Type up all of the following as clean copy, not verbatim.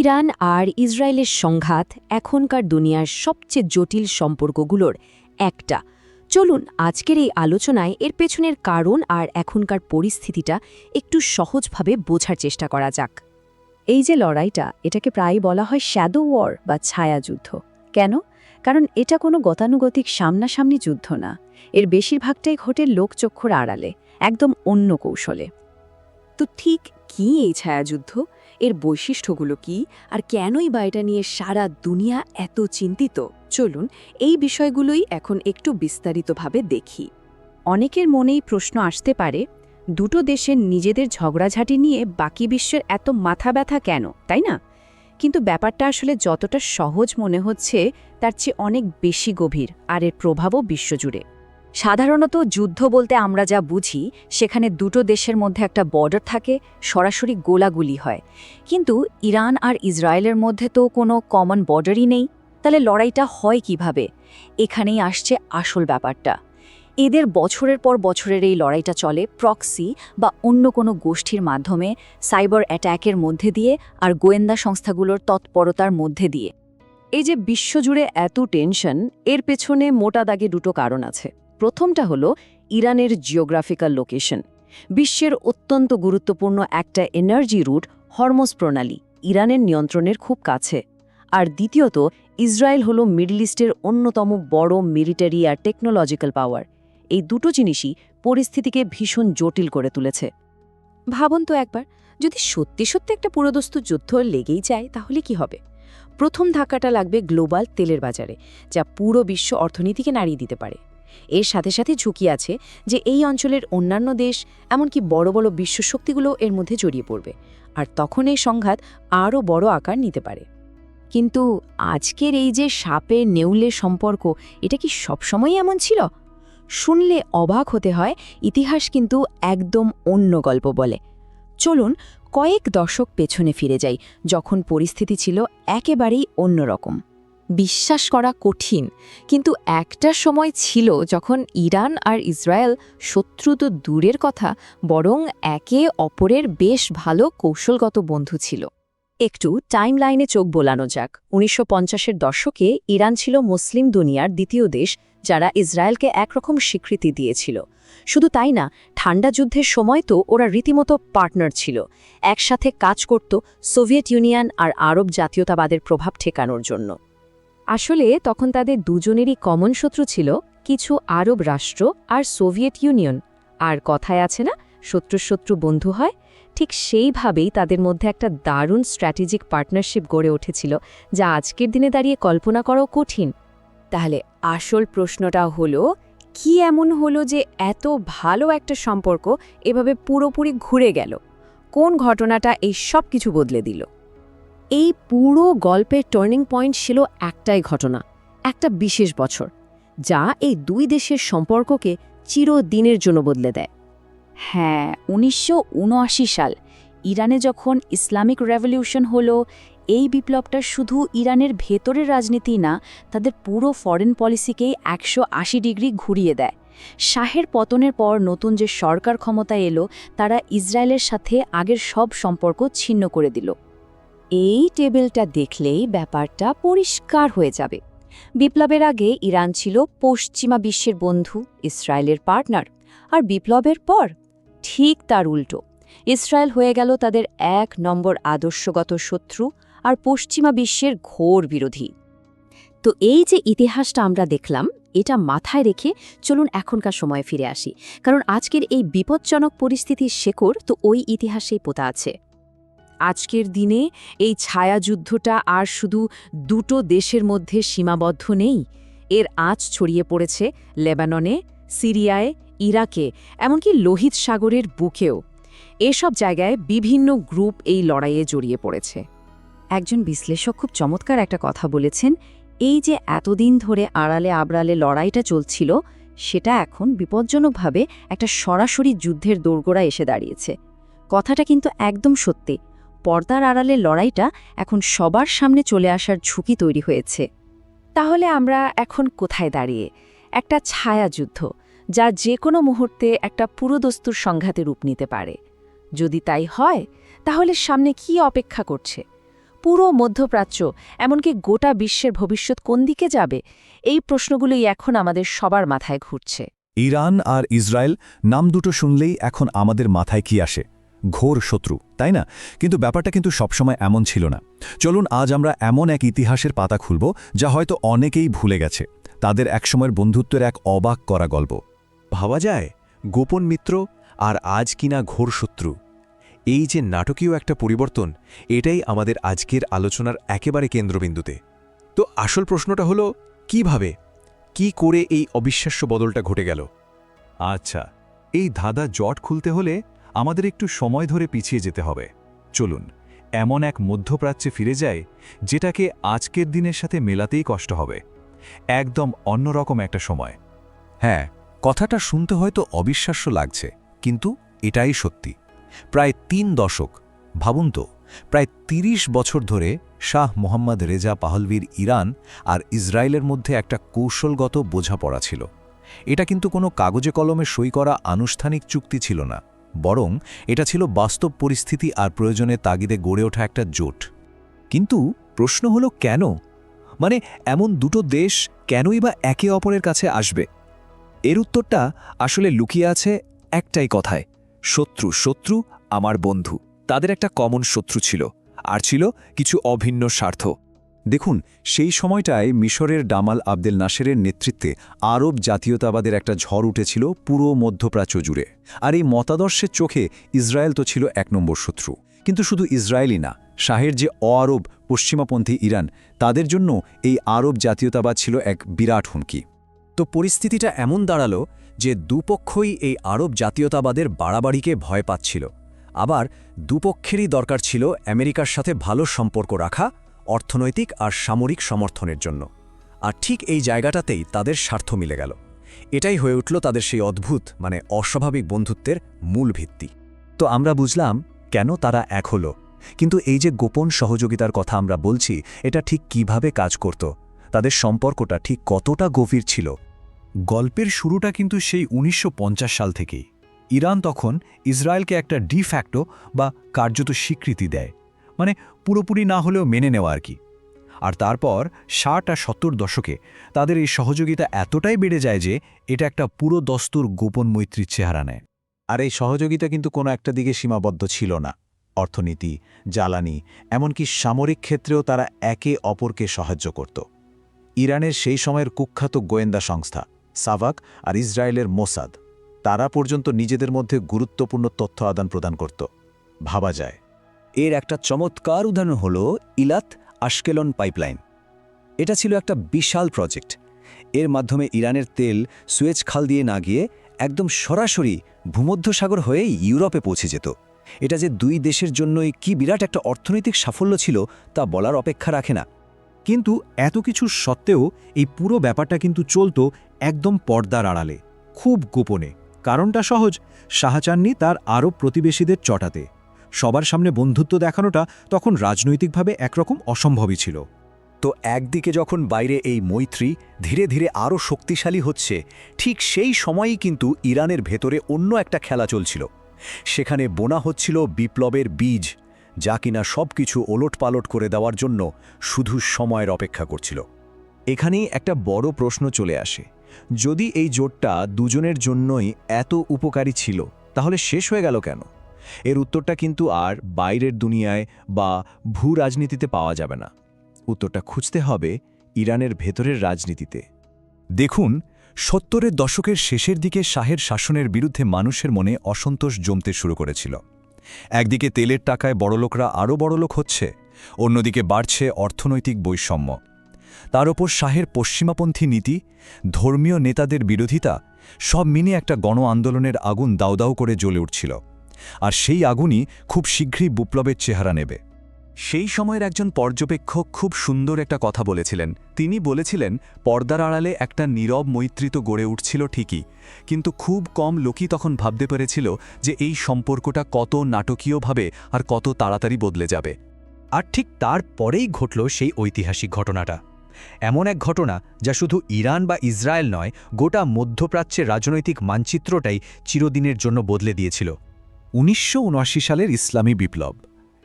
Iran আর ইসরায়েলের সংঘাত এখনকার দুনিয়ার সবচেয়ে জটিল সম্পর্কগুলোর একটা। চলুন আজকের এই আলোচনায় এর পেছনের কারণ আর এখনকার পরিস্থিতিটা একটু সহজভাবে বোঝার চেষ্টা করা যাক। এই যে লড়াইটা, এটাকে প্রায়ই বলা হয় শ্যাডো ওয়ার বা ছায়াযুদ্ধ। কেন? কারণ এটা কোনো গতানুগতিক সামনাসামনি যুদ্ধ না, এর বেশিরভাগটাই ঘটে লোকচক্ষুর আড়ালে, একদম অন্য কৌশলে। তো ঠিক কী এই ছায়াযুদ্ধ, এর বৈশিষ্ট্যগুলো কি, আর কেনই বা এটা নিয়ে সারা দুনিয়া এত চিন্তিত? চলুন এই বিষয়গুলোই এখন একটু বিস্তারিতভাবে দেখি। অনেকের মনেই প্রশ্ন আসতে পারে, দুটো দেশের নিজেদের ঝগড়াঝাটি নিয়ে বাকি বিশ্বের এত মাথা ব্যথা কেন, তাই না? কিন্তু ব্যাপারটা আসলে যতটা সহজ মনে হচ্ছে তার চেয়ে অনেক বেশি গভীর, আর এর প্রভাবও বিশ্বজুড়ে। সাধারণত যুদ্ধ বলতে আমরা যা বুঝি, সেখানে দুটো দেশের মধ্যে একটা বর্ডার থাকে, সরাসরি গোলাগুলি হয়। কিন্তু ইরান আর ইসরায়েলের মধ্যে তো কোনো কমন বর্ডারই নেই। তাহলে লড়াইটা হয় কিভাবে? এখানেই আসছে আসল ব্যাপারটা। এদের বছরের পর বছরের এই লড়াইটা চলে প্রক্সি বা অন্য কোনো গোষ্ঠীর মাধ্যমে, সাইবার অ্যাট্যাকের মধ্যে দিয়ে আর গোয়েন্দা সংস্থাগুলোর তৎপরতার মধ্যে দিয়ে। এই যে বিশ্বজুড়ে এত টেনশন, এর পেছনে মোটা দাগে দুটো কারণ আছে। প্রথমটা হলো ইরানের জিওগ্রাফিক্যাল লোকেশন। বিশ্বের অত্যন্ত গুরুত্বপূর্ণ একটা এনার্জি রুট, হরমোজ প্রণালী, ইরানের নিয়ন্ত্রণের খুব কাছে। আর দ্বিতীয়ত, ইসরায়েল হলো মিডল ইস্টের অন্যতম বড় মিলিটারি আর টেকনোলজিক্যাল পাওয়ার। এই দুটো জিনিসই পরিস্থিতিকে ভীষণ জটিল করে তুলেছে। ভাবুন তো একবার, যদি সত্যি সত্যি একটা পুরোদস্তুর যুদ্ধ লেগেই যায়, তাহলে কি হবে? প্রথম ধাক্কাটা লাগবে গ্লোবাল তেলের বাজারে, যা পুরো বিশ্ব অর্থনীতিকে নাড়িয়ে দিতে পারে। এর সাথে সাথে ঝুঁকি আছে যে এই অঞ্চলের অন্যান্য দেশ, এমনকি বড় বড় বিশ্ব শক্তিগুলো এর মধ্যে জড়িয়ে পড়বে, আর তখন এই সংঘাত আরও বড় আকার নিতে পারে। কিন্তু আজকের এই যে সাপে নেউলে সম্পর্ক, এটা কি সবসময়ই এমন ছিল? শুনলে অবাক হতে হয়, ইতিহাস কিন্তু একদম অন্য গল্প বলে। চলুন কয়েক দশক পেছনে ফিরে যাই, যখন পরিস্থিতি ছিল একেবারেই অন্যরকম। বিশ্বাস করা কঠিন, কিন্তু একটা সময় ছিল যখন ইরান আর ইসরায়েল শত্রু তো দূরের কথা, বরং একে অপরের বেশ ভালো কৌশলগত বন্ধু ছিল। একটু টাইমলাইনে চোখ বোলানো যাক। ১৯৫০-এর দশকে ইরান ছিল মুসলিম দুনিয়ার দ্বিতীয় দেশ যারা ইসরায়েলকে একরকম স্বীকৃতি দিয়েছিল। শুধু তাই না, ঠান্ডা যুদ্ধের সময় তো ওরা রীতিমতো পার্টনার ছিল, একসাথে কাজ করত সোভিয়েত ইউনিয়ন আর আরব জাতীয়তাবাদের প্রভাব ঠেকানোর জন্য। আসলে তখন তাদের দুজনেরই কমন শত্রু ছিল কিছু আরব রাষ্ট্র আর সোভিয়েত ইউনিয়ন। আর কথায় আছে না, শত্রুর শত্রু বন্ধু হয়, ঠিক সেইভাবেই তাদের মধ্যে একটা দারুণ স্ট্র্যাটেজিক পার্টনারশিপ গড়ে উঠেছিল, যা আজকের দিনে দাঁড়িয়ে কল্পনা করাও কঠিন। তাহলে আসল প্রশ্নটা হলো, কি এমন হলো যে এত ভালো একটা সম্পর্ক এভাবে পুরোপুরি ঘুরে গেল? কোন ঘটনাটা এই সব কিছু বদলে দিল? এই পুরো গল্পের টার্নিং পয়েন্ট ছিল একটাই ঘটনা, একটা বিশেষ বছর, যা এই দুই দেশের সম্পর্ককে চিরদিনের জন্য বদলে দেয়। হ্যাঁ, ১৯৭৯ সাল ইরানে যখন ইসলামিক রেভলিউশন হলো। এই বিপ্লবটা শুধু ইরানের ভেতরের রাজনীতি না, তাদের পুরো ফরেন পলিসিকেই ১৮০ ডিগ্রি ঘুরিয়ে দেয়। শাহের পতনের পর নতুন যে সরকার ক্ষমতায় এলো, তারা ইসরায়েলের সাথে আগের সব সম্পর্ক ছিন্ন করে দিল। এই টেবিলটা দেখলেই ব্যাপারটা পরিষ্কার হয়ে যাবে। বিপ্লবের আগে ইরান ছিল পশ্চিমা বিশ্বের বন্ধু, ইসরায়েলের পার্টনার। আর বিপ্লবের পর ঠিক তার উল্টো, ইসরায়েল হয়ে গেল তাদের ১ নম্বর আদর্শগত শত্রু আর পশ্চিমা বিশ্বের ঘোর বিরোধী। তো এই যে ইতিহাসটা আমরা দেখলাম, এটা মাথায় রেখে চলুন এখনকার সময়ে ফিরে আসি, কারণ আজকের এই বিপজ্জনক পরিস্থিতির শেকড় তো ওই ইতিহাসেই পোতা আছে। আজকের দিনে এই ছায়াযুদ্ধটা আর শুধু দুটো দেশের মধ্যে সীমাবদ্ধ নেই, এর আঁচ ছড়িয়ে পড়েছে লেবাননে, সিরিয়ায়, ইরাকে, এমনকি লোহিত সাগরের বুকেও। এসব জায়গায় বিভিন্ন গ্রুপ এই লড়াইয়ে জড়িয়ে পড়েছে। একজন বিশ্লেষক খুব চমৎকার একটা কথা বলেছেন, এই যে এতদিন ধরে আড়ালে আবড়ালে লড়াইটা চলছিল, সেটা এখন বিপজ্জনকভাবে একটা সরাসরি যুদ্ধের দোরগোড়া এসে দাঁড়িয়েছে। কথাটা কিন্তু একদম সত্যি। পর্দার আড়ালে লড়াইটা এখন সবার সামনে চলে আসার ঝুঁকি তৈরি হয়েছে। তাহলে আমরা এখন কোথায় দাঁড়িয়ে? একটা ছায়াযুদ্ধ, যা যে কোনো মুহূর্তে একটা পুরোদস্তুর সংঘাতে রূপ নিতে পারে। যদি তাই হয়, তাহলে সামনে কি অপেক্ষা করছে? পুরো মধ্যপ্রাচ্য, এমনকি গোটা বিশ্বের ভবিষ্যৎ কোন দিকে যাবে, এই প্রশ্নগুলোই এখন আমাদের সবার মাথায় ঘুরছে। ইরান আর ইসরায়েল নাম দুটো শুনলেই এখন আমাদের মাথায় কি আসে? ঘোর শত্রু, তাই না? কিন্তু ব্যাপারটা কিন্তু সবসময় এমন ছিল না। চলুন আজ আমরা এমন এক ইতিহাসের পাতা খুলব যা হয়তো অনেকেই ভুলে গেছে, তাদের একসময়ের বন্ধুত্বের এক অবাক করা গল্প। ভাবা যায় গোপন মিত্র আর আজ কিনা ঘোর শত্রু। এই যে নাটকীয় একটা পরিবর্তন, এটাই আমাদের আজকের আলোচনার একেবারে কেন্দ্রবিন্দুতে। তো আসল প্রশ্নটা হলো, কিভাবে, কি করে এই অবিশ্বাস্য বদলটা ঘটে গেল? আচ্ছা, এই ধাঁধা জট খুলতে হলে আমাদের একটু সময় ধরে পিছিয়ে যেতে হবে। চলুন এমন এক মধ্যপ্রাচ্যে ফিরে যায় যেটাকে আজকের দিনের সাথে মেলাতেই কষ্ট হবে। একদম অন্যরকম একটা সময়। হ্যাঁ, কথাটা শুনতে হয়তো অবিশ্বাস্য লাগছে, কিন্তু এটাই সত্যি। প্রায় ৩ দশক, ভাবুন তো, প্রায় ৩০ বছর ধরে শাহ মোহাম্মদ রেজা পাহলভির ইরান আর ইসরায়েলের মধ্যে একটা কৌশলগত বোঝাপড়া ছিল। এটা কিন্তু কোনো কাগজে কলমে সই করা আনুষ্ঠানিক চুক্তি ছিল না, বরং এটা ছিল বাস্তব পরিস্থিতি আর প্রয়োজনে তাগিদে গড়ে ওঠা একটা জোট। কিন্তু প্রশ্ন হলো কেন? মানে এমন দুটো দেশ কেনই বা একে অপরের কাছে আসবে? এর উত্তরটা আসলে লুকিয়ে আছে একটাই কথায়: শত্রু শত্রু আমার বন্ধু। তাদের একটা কমন শত্রু ছিল, আর ছিল কিছু অভিন্ন স্বার্থ। দেখুন, সেই সময়টায় মিশরের ডামাল আবদেল নাসেরের নেতৃত্বে আরব জাতীয়তাবাদের একটা ঝড় উঠেছিল পুরো মধ্যপ্রাচ্য জুড়ে। আর এই মতাদর্শের চোখে ইসরায়েল তো ছিল ১ নম্বর শত্রু। কিন্তু শুধু ইসরায়েলই না, শাহের যে অআরব পশ্চিমাপন্থী ইরান, তাদের জন্য এই আরব জাতীয়তাবাদ ছিল এক বিরাট হুমকি। তো পরিস্থিতিটা এমন দাঁড়ালো যে দুপক্ষই এই আরব জাতীয়তাবাদের বাড়াবাড়িকে ভয় পাচ্ছিল। আবার দুপক্ষেরই দরকার ছিল আমেরিকার সাথে ভালো সম্পর্ক রাখা, অর্থনৈতিক আর সামরিক সমর্থনের জন্য। আর ঠিক এই জায়গাটাতেই তাদের স্বার্থ মিলে গেল। এটাই হয়ে উঠল তাদের সেই অদ্ভুত, অস্বাভাবিক বন্ধুত্বের মূল ভিত্তি। তো আমরা বুঝলাম কেন তারা এক হলো, কিন্তু এই যে গোপন সহযোগিতার কথা আমরা বলছি, এটা ঠিক কিভাবে কাজ করত? তাদের সম্পর্কটা ঠিক কতটা গভীর ছিল? গল্পের শুরুটা কিন্তু সেই ১৯৫০ সাল থেকেই। ইরান তখন ইসরায়েলকে একটা ডি ফ্যাক্টো বা কার্যত স্বীকৃতি দেয়, পুরোপুরি না হলেও মেনে নেওয়া আর কি। আর তারপর ৬০ আর ৭০ দশকে তাদের এই সহযোগিতা এতটাই বেড়ে যায় যে এটা একটা পুরো দস্তুর গোপন মৈত্রীর চেহারা নেয়। আর এই সহযোগিতা কিন্তু কোনো একটা দিকে সীমাবদ্ধ ছিল না। অর্থনীতি, জ্বালানি, এমনকি সামরিক ক্ষেত্রেও তারা একে অপরকে সাহায্য করত। ইরানের সেই সময়ের কুখ্যাত গোয়েন্দা সংস্থা সাভাক আর ইসরায়েলের মোসাদ, তারা পর্যন্ত নিজেদের মধ্যে গুরুত্বপূর্ণ তথ্য আদান প্রদান করত। ভাবা যায়। এর একটা চমৎকার উদাহরণ হল ইলাত আশকেলন পাইপলাইন। এটা ছিল একটা বিশাল প্রজেক্ট। এর মাধ্যমে ইরানের তেল সুয়েজ খাল দিয়ে না গিয়ে একদম সরাসরি ভূমধ্যসাগর হয়ে ইউরোপে পৌঁছে যেত। এটা যে দুই দেশের জন্যই কি বিরাট একটা অর্থনৈতিক সাফল্য ছিল তা বলার অপেক্ষা রাখে না। কিন্তু এত কিছু সত্ত্বেও এই পুরো ব্যাপারটা কিন্তু চলত একদম পর্দার আড়ালে, খুব গোপনে। কারণটা সহজ, শাহজাহান তার আরব প্রতিবেশীদের চটাতে। সবার সামনে বন্ধুত্ব দেখানোটা তখন রাজনৈতিকভাবে একরকম অসম্ভবই ছিল। তো একদিকে যখন বাইরে এই মৈত্রী ধীরে ধীরে আরও শক্তিশালী হচ্ছে, ঠিক সেই সময়ই কিন্তু ইরানের ভেতরে অন্য একটা খেলা চলছিল। সেখানে বোনা হচ্ছিল বিপ্লবের বীজ, যা কিনা সব কিছু ওলটপালট করে দেওয়ার জন্য শুধু সময়ের অপেক্ষা করছিল। এখানেই একটা বড় প্রশ্ন চলে আসে, যদি এই জোটটা দুজনের জন্যই এত উপকারী ছিল, তাহলে শেষ হয়ে গেল কেন? এর উত্তরটা কিন্তু আর বাইরের দুনিয়ায় বা ভূ রাজনীতিতে পাওয়া যাবে না। উত্তরটা খুঁজতে হবে ইরানের ভেতরের রাজনীতিতে। দেখুন, ৭০-এর দশকের শেষের দিকে শাহের শাসনের বিরুদ্ধে মানুষের মনে অসন্তোষ জমতে শুরু করেছিল। একদিকে তেলের টাকায় বড়লোকরা আরও বড়লোক হচ্ছে, অন্যদিকে বাড়ছে অর্থনৈতিক বৈষম্য। তার ওপর শাহের পশ্চিমাপন্থী নীতি, ধর্মীয় নেতাদের বিরোধিতা, সব মিলিয়ে একটা গণ আন্দোলনের আগুন দাউদাউ করে জ্বলে উঠছিল। আর সেই আগুনই খুব শীঘ্রই বিপ্লবের চেহারা নেবে। সেই সময়ের একজন পর্যবেক্ষক খুব সুন্দর একটা কথা বলেছিলেন। তিনি বলেছিলেন, পর্দার আড়ালে একটা নীরব মৈত্রী তো গড়ে উঠছিল ঠিকই, কিন্তু খুব কম লোকই তখন ভাবতে পেরেছিল যে এই সম্পর্কটা কত নাটকীয়ভাবে আর কত তাড়াতাড়ি বদলে যাবে। আর ঠিক তারপরেই ঘটল সেই ঐতিহাসিক ঘটনাটা। এমন এক ঘটনা যা শুধু ইরান বা ইসরায়েল নয়, গোটা মধ্যপ্রাচ্যের রাজনৈতিক মানচিত্রটাই চিরদিনের জন্য বদলে দিয়েছিল। ১৯৭৯ সালের ইসলামী বিপ্লব।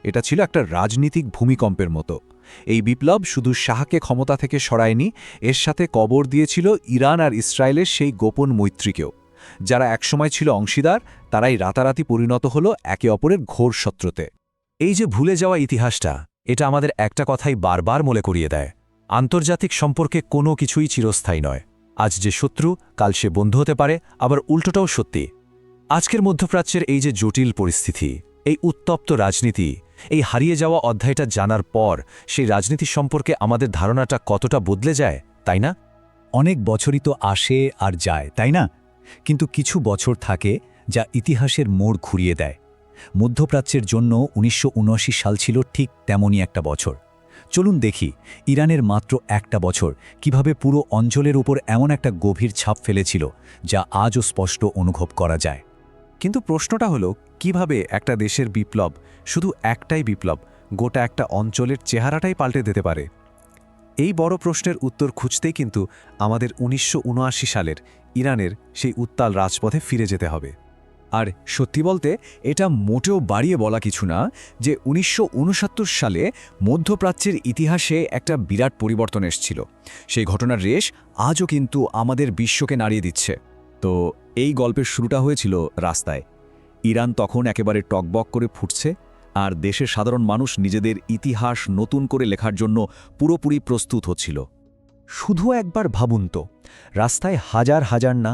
এটা ছিল একটা রাজনীতিক ভূমিকম্পের মতো। এই বিপ্লব শুধু শাহকে ক্ষমতা থেকে সরায়নি, এর সাথে কবর দিয়েছিল ইরান আর ইসরায়েলের সেই গোপন মৈত্রীকেও। যারা একসময় ছিল অংশীদার, তারাই রাতারাতি পরিণত হল একে অপরের ঘোর শত্রুতে। এই যে ভুলে যাওয়া ইতিহাসটা, এটা আমাদের একটা কথাই বারবার মনে করিয়ে দেয়, আন্তর্জাতিক সম্পর্কে কোনো কিছুই চিরস্থায়ী নয়। আজ যে শত্রু, কাল সে বন্ধু হতে পারে, আবার উল্টোটাও সত্যি। আজকের মধ্যপ্রাচ্যের এই যে জটিল পরিস্থিতি, এই উত্তপ্ত রাজনীতি, এই হারিয়ে যাওয়া অধ্যায়টা জানার পর সেই রাজনীতি সম্পর্কে আমাদের ধারণাটা কতটা বদলে যায়, তাই না? অনেক বছরই তো আসে আর যায়, তাই না? কিন্তু কিছু বছর থাকে যা ইতিহাসের মোড় ঘুরিয়ে দেয়। মধ্যপ্রাচ্যের জন্য ১৯৭৯ সাল ছিল ঠিক তেমনই একটা বছর। চলুন দেখি ইরানের মাত্র একটা বছর কিভাবে পুরো অঞ্চলের উপর এমন একটা গভীর ছাপ ফেলেছিল যা আজও স্পষ্ট অনুভব করা যায়। কিন্তু প্রশ্নটা হলো, কিভাবে একটা দেশের বিপ্লব, শুধু একটাই বিপ্লব, গোটা একটা অঞ্চলের চেহারাটাই পাল্টে দিতে পারে? এই বড় প্রশ্নের উত্তর খুঁজতেই কিন্তু আমাদের ১৯৭৯ সালের ইরানের সেই উত্তাল রাজপথে ফিরে যেতে হবে। আর সত্যি বলতে এটা মোটেও বাড়িয়ে বলা কিছু না যে ১৯৬৯ সালে মধ্যপ্রাচ্যের ইতিহাসে একটা বিরাট পরিবর্তন এসেছিল। সেই ঘটনার রেশ আজও কিন্তু আমাদের বিশ্বকে নাড়িয়ে দিচ্ছে। তো এই গল্পের শুরুটা হয়েছিল রাস্তায়। ইরান তখন একেবারে টকবক করে ফুটছে, আর দেশের সাধারণ মানুষ নিজেদের ইতিহাস নতুন করে লেখার জন্য পুরোপুরি প্রস্তুত হচ্ছিল। শুধু একবার ভাবুন তো, রাস্তায় হাজার হাজার না,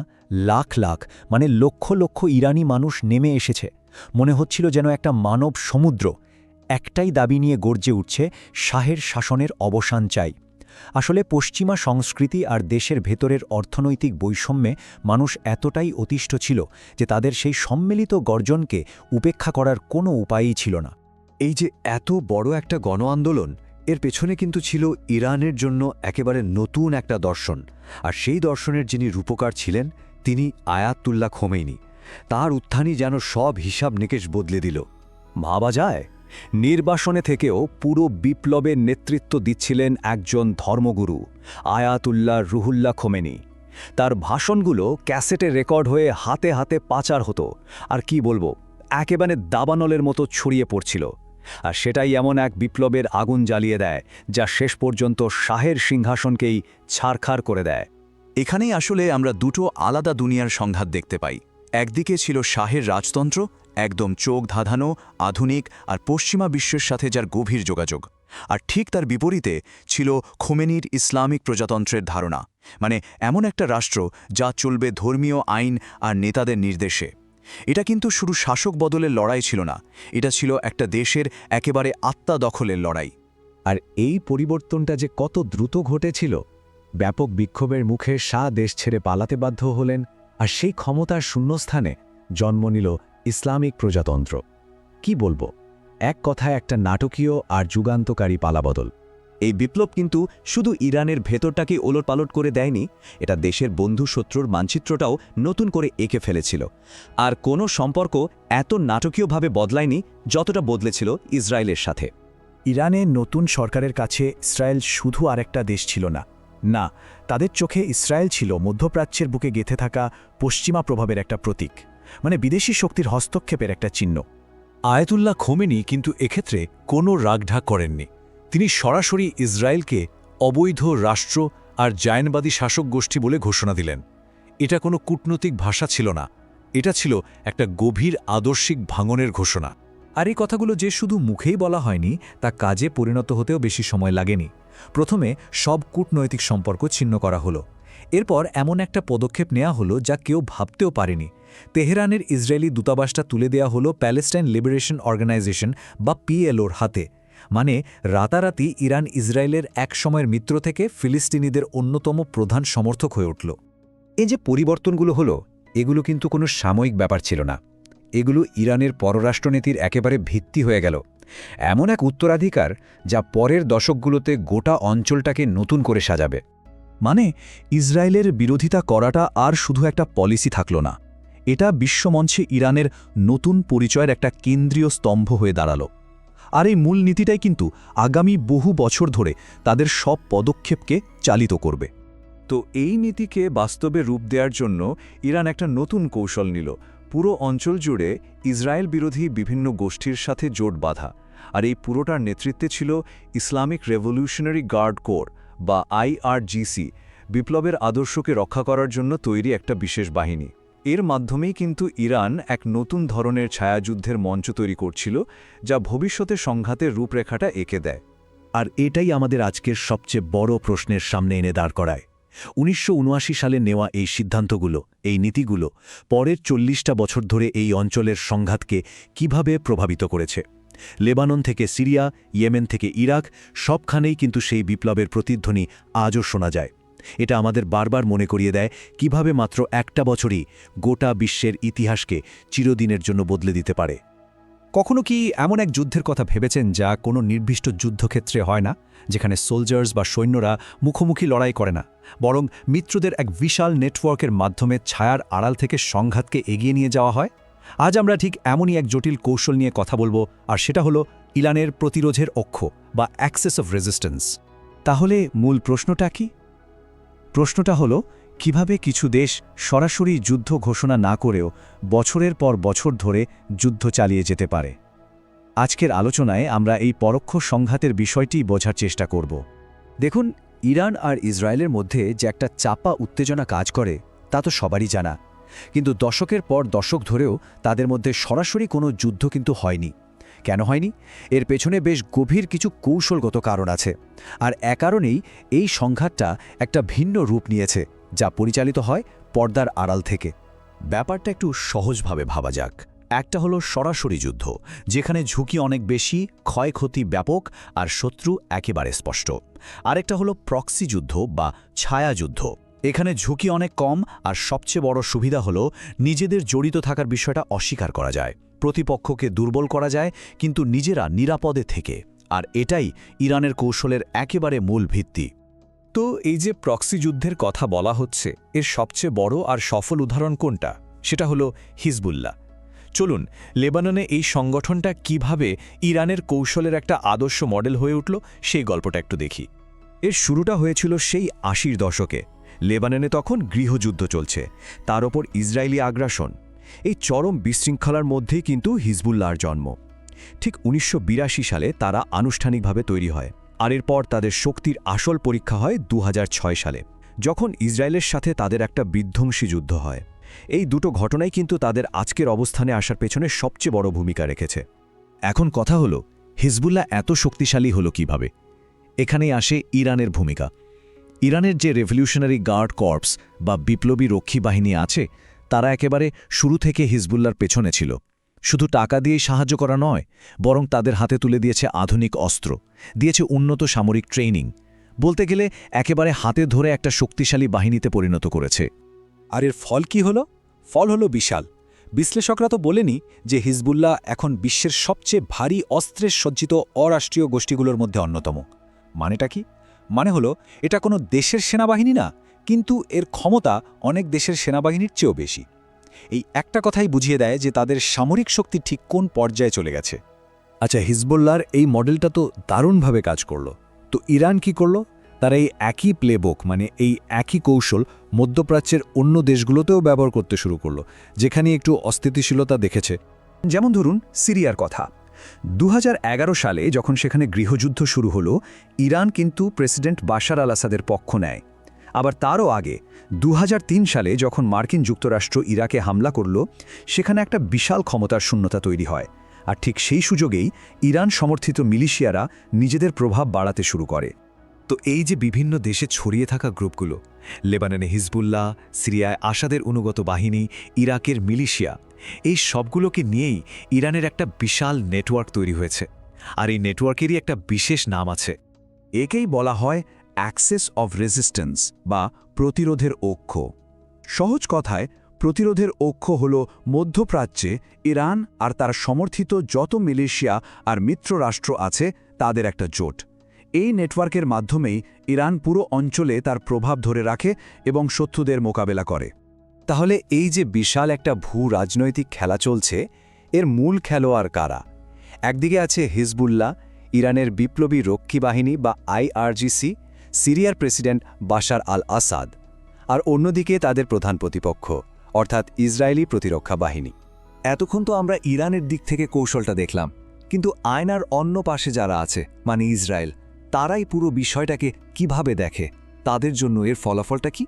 লাখ লাখ, মানে লক্ষ লক্ষ ইরানি মানুষ নেমে এসেছে। মনে হচ্ছিল যেন একটা মানব সমুদ্র একটাই দাবি নিয়ে গর্জে উঠছে, শাহের শাসনের অবসান চাই। আসলে পশ্চিমা সংস্কৃতি আর দেশের ভেতরের অর্থনৈতিক বৈষম্যে মানুষ এতটাই অতিষ্ঠ ছিল যে তাদের সেই সম্মিলিত গর্জনকে উপেক্ষা করার কোনো উপায়ই ছিল না। এই যে এত বড় একটা গণ আন্দোলন, এর পেছনে কিন্তু ছিল ইরানের জন্য একেবারে নতুন একটা দর্শন। আর সেই দর্শনের যিনি রূপকার ছিলেন, তিনি আয়াতুল্লাহ খোমেনি। তার উত্থানই যেন সব হিসাব নিকেশ বদলে দিল। ভাবা যায়, নির্বাসনে থেকেও পুরো বিপ্লবের নেতৃত্ব দিচ্ছিলেন একজন ধর্মগুরু, আয়াতুল্লাহ রুহুল্লাহ খোমেনি। তার ভাষণগুলো ক্যাসেটে রেকর্ড হয়ে হাতে হাতে পাচার হতো, আর কি বলবো, একেবারে দাবানলের মতো ছড়িয়ে পড়ছিল। আর সেটাই এমন এক বিপ্লবের আগুন জ্বালিয়ে দেয় যা শেষ পর্যন্ত শাহের সিংহাসনকেই ছারখার করে দেয়। এখানেই আসলে আমরা দুটো আলাদা দুনিয়ার সংঘাত দেখতে পাই। একদিকে ছিল শাহের রাজতন্ত্র, একদম চোখ ধাঁধানো, আধুনিক আর পশ্চিমা বিশ্বের সাথে যার গভীর যোগাযোগ। আর ঠিক তার বিপরীতে ছিল খোমেনির ইসলামিক প্রজাতন্ত্রের ধারণা, মানে এমন একটা রাষ্ট্র যা চলবে ধর্মীয় আইন আর নেতাদের নির্দেশে। এটা কিন্তু শুধু শাসক বদলের লড়াই ছিল না, এটা ছিল একটা দেশের একেবারে আত্মা দখলের লড়াই। আর এই পরিবর্তনটা যে কত দ্রুত ঘটেছিল। ব্যাপক বিক্ষোভের মুখে শাহ দেশ ছেড়ে পালাতে বাধ্য হলেন, আর সেই ক্ষমতার শূন্যস্থানে জন্ম নিল ইসলামিক প্রজাতন্ত্র। কি বলবো, এক কথায় একটা নাটকীয় আর যুগান্তকারী পালাবদল। এই বিপ্লব কিন্তু শুধু ইরানের ভেতরটাকে ওলটপালট করে দেয়নি, এটা দেশের বন্ধু শত্রুর মানচিত্রটাও নতুন করে এঁকে ফেলেছিল। আর কোনো সম্পর্ক এত নাটকীয়ভাবে বদলায়নি যতটা বদলেছিল ইসরায়েলের সাথে। ইরানের নতুন সরকারের কাছে ইসরায়েল শুধু আরেকটা দেশ ছিল না, না, তাদের চোখে ইসরায়েল ছিল মধ্যপ্রাচ্যের বুকে গেঁথে থাকা পশ্চিমা প্রভাবের একটা প্রতীক, মানে বিদেশি শক্তির হস্তক্ষেপের একটা চিহ্ন। আয়াতুল্লাহ খোমেনি কিন্তু এক্ষেত্রে কোনো রাগঢাক করেননি। তিনি সরাসরি ইসরায়েলকে অবৈধ রাষ্ট্র আর জায়নবাদী শাসক গোষ্ঠী বলে ঘোষণা দিলেন। এটা কোনো কূটনৈতিক ভাষা ছিল না, এটা ছিল একটা গভীর আদর্শিক ভাঙনের ঘোষণা। আর এই কথাগুলো যে শুধু মুখেই বলা হয়নি, তা কাজে পরিণত হতেও বেশি সময় লাগেনি। প্রথমে সব কূটনৈতিক সম্পর্ক ছিন্ন করা হলো। এরপর এমন একটা পদক্ষেপ নেওয়া হলো যা কেউ ভাবতেও পারেনি। তেহরানের ইসরায়েলি দূতাবাসটা তুলে দেওয়া হলো প্যালেস্টাইন লিবারেশন অর্গানাইজেশন বা পিএলওর হাতে। মানে রাতারাতি ইরান ইসরায়েলের এক সময়ের মিত্র থেকে ফিলিস্তিনিদের অন্যতম প্রধান সমর্থক হয়ে উঠল। এই যে পরিবর্তনগুলো হলো, এগুলো কিন্তু কোনো সাময়িক ব্যাপার ছিল না। এগুলো ইরানের পররাষ্ট্রনীতির একেবারে ভিত্তি হয়ে গেল, এমন এক উত্তরাধিকার যা পরের দশকগুলোতে গোটা অঞ্চলটাকে নতুন করে সাজাবে। মানে ইসরায়েলের বিরোধিতা করাটা আর শুধু একটা পলিসি থাকল না, এটা বিশ্বমঞ্চে ইরানের নতুন পরিচয়ের একটা কেন্দ্রীয় স্তম্ভ হয়ে দাঁড়ালো। আর এই মূল নীতিটাই কিন্তু আগামী বহু বছর ধরে তাদের সব পদক্ষেপকে চালিত করবে। তো এই নীতিকে বাস্তবে রূপ দেওয়ার জন্য ইরান একটা নতুন কৌশল নিল, পুরো অঞ্চল জুড়ে ইসরায়েল বিরোধী বিভিন্ন গোষ্ঠীর সাথে জোট বাঁধা। আর এই পুরোটার নেতৃত্বে ছিল ইসলামিক রেভলিউশনারি গার্ড কোর বা IRGC, বিপ্লবের আদর্শকে রক্ষা করার জন্য তৈরি একটা বিশেষ বাহিনী। এর মাধ্যমেই কিন্তু ইরান এক নতুন ধরনের ছায়াযুদ্ধের মঞ্চ তৈরি করছিল, যা ভবিষ্যতে সংঘাতের রূপরেখাটা এঁকে দেয়। আর এটাই আমাদের আজকের সবচেয়ে বড় প্রশ্নের সামনে এনে দাঁড় করায়। ১৯৭৯ সালে নেওয়া এই সিদ্ধান্তগুলো, এই নীতিগুলো পরের ৪০টা বছর ধরে এই অঞ্চলের সংঘাতকে কিভাবে প্রভাবিত করেছে। লেবানন থেকে সিরিয়া, ইয়েমেন থেকে ইরাক, সবখানেই কিন্তু সেই বিপ্লবের প্রতিধ্বনি আজও শোনা যায়। এটা আমাদের বারবার মনে করিয়ে দেয় কিভাবে মাত্র একটা বছরই গোটা বিশ্বের ইতিহাসকে চিরদিনের জন্য বদলে দিতে পারে। কখনো কি এমন এক যুদ্ধের কথা ভেবেছেন যা কোনো নির্দিষ্ট যুদ্ধক্ষেত্রে হয় না, যেখানে সোলজার্স বা সৈন্যরা মুখোমুখি লড়াই করে না, বরং মিত্রদের এক বিশাল নেটওয়ার্কের মাধ্যমে ছায়ার আড়াল থেকে সংঘাতকে এগিয়ে নিয়ে যাওয়া হয়? আজ আমরা ঠিক এমনই এক জটিল কৌশল নিয়ে কথা বলবো, আর সেটা হলো ইরানের প্রতিরোধের অক্ষ বা অ্যাক্সেস অফ রেজিস্ট্যান্স। তাহলে মূল প্রশ্নটা কি? প্রশ্নটা হলো কিভাবে কিছু দেশ সরাসরি যুদ্ধ ঘোষণা না করেও বছরের পর বছর ধরে যুদ্ধ চালিয়ে যেতে পারে। আজকের আলোচনায় আমরা এই পরোক্ষ সংঘাতের বিষয়টি বোঝার চেষ্টা করব। দেখুন, ইরান আর ইসরায়েলের মধ্যে যে একটা চাপা উত্তেজনা কাজ করে তা তো সবারই জানা, কিন্তু দশকের পর দশক ধরেও তাদের মধ্যে সরাসরি কোনো যুদ্ধ কিন্তু হয়নি। কেন হয়নি? এর পেছনে বেশ গভীর কিছু কৌশলগত কারণ আছে, আর এ কারণেই এই সংঘাতটা একটা ভিন্ন রূপ নিয়েছে, যা পরিচালিত হয় পর্দার আড়াল থেকে। ব্যাপারটা একটু সহজভাবে ভাবা যাক। একটা হলো সরাসরি যুদ্ধ, যেখানে ঝুঁকি অনেক বেশি, ক্ষয়ক্ষতি ব্যাপক আর শত্রু একেবারে স্পষ্ট। আরেকটা হলো প্রক্সি যুদ্ধ বা ছায়াযুদ্ধ। এখানে ঝুঁকি অনেক কম, আর সবচেয়ে বড় সুবিধা হলো নিজেদের জড়িত থাকার বিষয়টা অস্বীকার করা যায়। প্রতিপক্ষকে দুর্বল করা যায়, কিন্তু নিজেরা নিরাপদে থেকে। আর এটাই ইরানের কৌশলের একেবারে মূল ভিত্তি। তো এই যে প্রক্সি যুদ্ধের কথা বলা হচ্ছে, এর সবচেয়ে বড় আর সফল উদাহরণ কোনটা? সেটা হলো হিজবুল্লাহ। চলুন, লেবাননে এই সংগঠনটা কিভাবে ইরানের কৌশলের একটা আদর্শ মডেল হয়ে উঠল সেই গল্পটা একটু দেখি। এর শুরুটা হয়েছিল সেই ৮০ দশকে। লেবাননে তখন গৃহযুদ্ধ চলছে, তার ওপর ইসরায়েলি আগ্রাসন। এই চরম বিশৃঙ্খলার মধ্যেই কিন্তু হিজবুল্লাহর জন্ম। ঠিক ১৯৮২ সালে তারা আনুষ্ঠানিকভাবে তৈরি হয়, আর এরপর তাদের শক্তির আসল পরীক্ষা হয় ২০০৬ সালে, যখন ইসরায়েলের সাথে তাদের একটা বিধ্বংসী যুদ্ধ হয়। এই দুটো ঘটনাই কিন্তু তাদের আজকের অবস্থানে আসার পেছনে সবচেয়ে বড় ভূমিকা রেখেছে। এখন কথা হলো, হিজবুল্লাহ এত শক্তিশালী হলো কিভাবে? এখানেই আসে ইরানের ভূমিকা। ইরানের যে রেভলিউশনারি গার্ড কর্পস বা বিপ্লবী রক্ষী বাহিনী আছে, তারা একেবারে শুরু থেকে হিজবুল্লাহর পেছনে ছিল। শুধু টাকা দিয়েই সাহায্য করা নয়, বরং তাদের হাতে তুলে দিয়েছে আধুনিক অস্ত্র, দিয়েছে উন্নত সামরিক ট্রেনিং। বলতে গেলে একেবারে হাতে ধরে একটা শক্তিশালী বাহিনীতে পরিণত করেছে। আর এর ফল কি হলো? ফল হলো বিশাল। বিশ্লেষকরা তো বলেনি যে হিজবুল্লাহ এখন বিশ্বের সবচেয়ে ভারী অস্ত্রের সজ্জিত অরাষ্ট্রীয় গোষ্ঠীগুলোর মধ্যে অন্যতম। মানেটা কি? মানে হলো, এটা কোনো দেশের সেনাবাহিনী না, কিন্তু এর ক্ষমতা অনেক দেশের সেনাবাহিনীর চেয়েও বেশি। এই একটা কথাই বুঝিয়ে দেয় যে তাদের সামরিক শক্তি ঠিক কোন পর্যায়ে চলে গেছে। আচ্ছা, হিজবুল্লাহর এই মডেলটা তো দারুণভাবে কাজ করলো। তো ইরান কি করলো? তারা এই একই প্লেবুক, মানে এই একই কৌশল মধ্যপ্রাচ্যের অন্য দেশগুলোতেও ব্যবহার করতে শুরু করলো, যেখানে একটু অস্থিতিশীলতা দেখেছে। যেমন ধরুন সিরিয়ার কথা। ২০১১ সালে যখন সেখানে গৃহযুদ্ধ শুরু হলো, ইরান কিন্তু প্রেসিডেন্ট বাশার আল আসাদের পক্ষ নেয়। আবার তারও আগে ২০০৩ সালে যখন মার্কিন যুক্তরাষ্ট্র ইরাকে হামলা করল, সেখানে একটা বিশাল ক্ষমতার শূন্যতা তৈরি হয়। আর ঠিক সেই সুযোগেই ইরান সমর্থিত মিলিশিয়ারা নিজেদের প্রভাব বাড়াতে শুরু করে। তো এই যে বিভিন্ন দেশে ছড়িয়ে থাকা গ্রুপগুলো, লেবাননে হিজবুল্লাহ, সিরিয়ায় আসাদের অনুগত বাহিনী, ইরাকের মিলিশিয়া, এই সবগুলোকে নিয়েই ইরানের একটা বিশাল নেটওয়ার্ক তৈরি হয়েছে। আর এই নেটওয়ার্কেরই একটা বিশেষ নাম আছে। একেই বলা হয় অ্যাক্সেস অফ রেজিস্ট্যান্স বা প্রতিরোধের অক্ষ। সহজ কথায়, প্রতিরোধের অক্ষ হল মধ্যপ্রাচ্যে ইরান আর তার সমর্থিত যত মিলিশিয়া আর মিত্র রাষ্ট্র আছে তাদের একটা জোট। এই নেটওয়ার্কের মাধ্যমেই ইরান পুরো অঞ্চলে তার প্রভাব ধরে রাখে এবং শত্রুদের মোকাবেলা করে। তাহলে এই যে বিশাল একটা ভূ রাজনৈতিক খেলা চলছে, এর মূল খেলোয়াড় কারা? একদিকে আছে হিজবুল্লাহ, ইরানের বিপ্লবী রক্ষী বাহিনী বা IRGC, সিরিয়ার প্রেসিডেন্ট বাশার আল আসাদ, আর অন্যদিকে তাদের প্রধান প্রতিপক্ষ অর্থাৎ ইসরায়েলি প্রতিরক্ষা বাহিনী। এতক্ষণ তো আমরা ইরানের দিক থেকে কৌশলটা দেখলাম, কিন্তু আয়নার অন্য পাশে যারা আছে মানে ইসরায়েল, তারাই পুরো বিষয়টাকে কিভাবে দেখে? তাদের জন্য এর ফলাফলটা কি?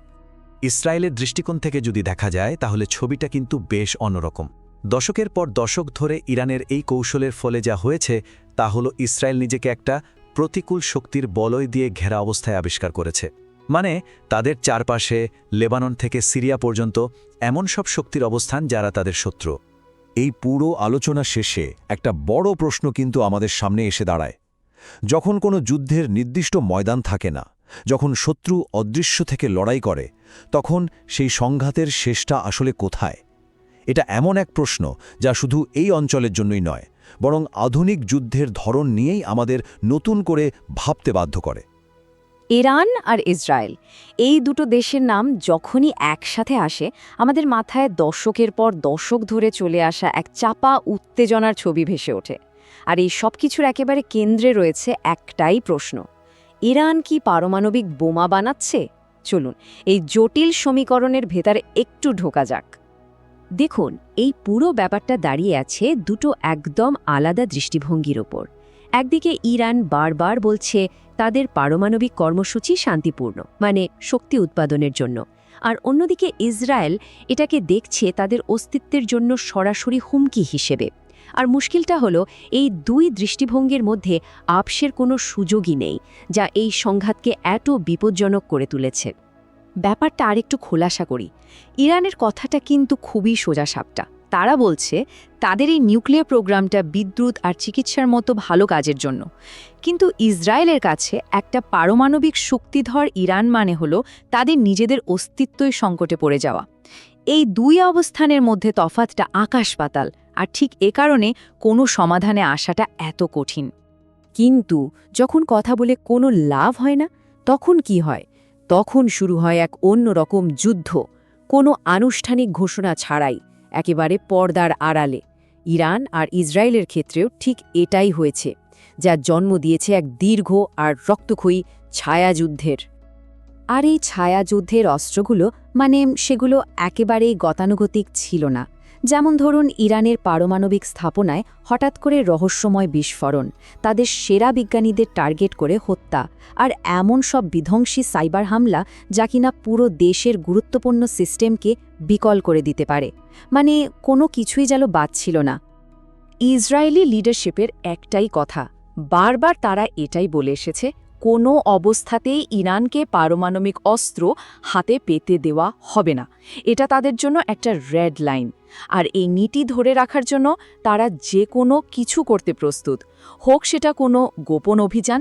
ইসরায়েলের দৃষ্টিকোণ থেকে যদি দেখা যায় তাহলে ছবিটা কিন্তু বেশ অন্যরকম। দশকের পর দশক ধরে ইরানের এই কৌশলের ফলে যা হয়েছে তা হলো ইসরায়েল নিজেকে একটা প্রতিকূল শক্তির বলয় দিয়ে ঘেরা অবস্থায় আবিষ্কার করেছে। মানে তাদের চারপাশে লেবানন থেকে সিরিয়া পর্যন্ত এমন সব শক্তির অবস্থান যারা তাদের শত্রু। এই পুরো আলোচনা শেষে একটা বড় প্রশ্ন কিন্তু আমাদের সামনে এসে দাঁড়ায়। যখন কোনো যুদ্ধের নির্দিষ্ট ময়দান থাকে না, যখন শত্রু অদৃশ্য থেকে লড়াই করে, তখন সেই সংঘাতের শেষটা আসলে কোথায়? এটা এমন এক প্রশ্ন যা শুধু এই অঞ্চলের জন্যই নয়, বরং আধুনিক যুদ্ধের ধরন নিয়েই আমাদের নতুন করে ভাবতে বাধ্য করে। ইরান আর ইসরায়েল, এই দুটো দেশের নাম যখনই একসাথে আসে আমাদের মাথায় দশকের পর দশক ধরে চলে আসা এক চাপা উত্তেজনার ছবি ভেসে ওঠে। আর এই সব কিছুর একেবারে কেন্দ্রে রয়েছে একটাই প্রশ্ন: ইরান কি পারমাণবিক বোমা বানাচ্ছে? চলুন এই জটিল সমীকরণের ভেতরে একটু ঢোকা যাক। দেখুন, এই পুরো ব্যাপারটা দাঁড়িয়ে আছে দুটো একদম আলাদা দৃষ্টিভঙ্গির ওপর। একদিকে ইরান বারবার বলছে তাদের পারমাণবিক কর্মসূচি শান্তিপূর্ণ, মানে শক্তি উৎপাদনের জন্য, আর অন্যদিকে ইসরায়েল এটাকে দেখছে তাদের অস্তিত্বের জন্য সরাসরি হুমকি হিসেবে। আর মুশকিলটা হলো এই দুই দৃষ্টিভঙ্গির মধ্যে আপসের কোনো সুযোগই নেই, যা এই সংঘাতকে এত বিপজ্জনক করে তুলেছে। ব্যাপারটা আরেকটু খোলাসা করি। ইরানের কথাটা কিন্তু খুবই সোজাসাপটা। তারা বলছে তাদের এই নিউক্লিয়ার প্রোগ্রামটা বিদ্যুৎ আর চিকিৎসার মতো ভালো কাজের জন্য, কিন্তু ইসরায়েলের কাছে একটা পারমাণবিক শক্তিধর ইরান মানে হলো তাদের নিজেদের অস্তিত্বই সংকটে পড়ে যাওয়া। এই দুই অবস্থানের মধ্যে তফাতটা আকাশ পাতাল, আর ঠিক এ কারণে কোনো সমাধানে আসাটা এত কঠিন। কিন্তু যখন কথা বলে কোনো লাভ হয় না, তখন কি হয়? তখন শুরু হয় এক অন্যরকম যুদ্ধ, কোনো আনুষ্ঠানিক ঘোষণা ছাড়াই, একেবারে পর্দার আড়ালে। ইরান আর ইসরায়েলের ক্ষেত্রেও ঠিক এটাই হয়েছে, যা জন্ম দিয়েছে এক দীর্ঘ আর রক্তক্ষয়ী ছায়াযুদ্ধের। আর এই ছায়াযুদ্ধের অস্ত্রগুলো মানে সেগুলো একেবারেই গতানুগতিক ছিল না। যেমন ধরুন, ইরানের পারমাণবিক স্থাপনায় হঠাৎ করে রহস্যময় বিস্ফোরণ, তাদের সেরা বিজ্ঞানীদের টার্গেট করে হত্যা, আর এমন সব বিধ্বংসী সাইবার হামলা যা কিনা পুরো দেশের গুরুত্বপূর্ণ সিস্টেমকে বিকল করে দিতে পারে। মানে কোনো কিছুই যেন বাদ ছিল না। ইসরায়েলি লিডারশিপের একটাই কথা, বারবার তারা এটাই বলে এসেছে, কোনো অবস্থাতেই ইরানকে পারমাণবিক অস্ত্র হাতে পেতে দেওয়া হবে না। এটা তাদের জন্য একটা রেড লাইন। আর এই নীতি ধরে রাখার জন্য তারা যে কোনো কিছু করতে প্রস্তুত, হোক সেটা কোনো গোপন অভিযান।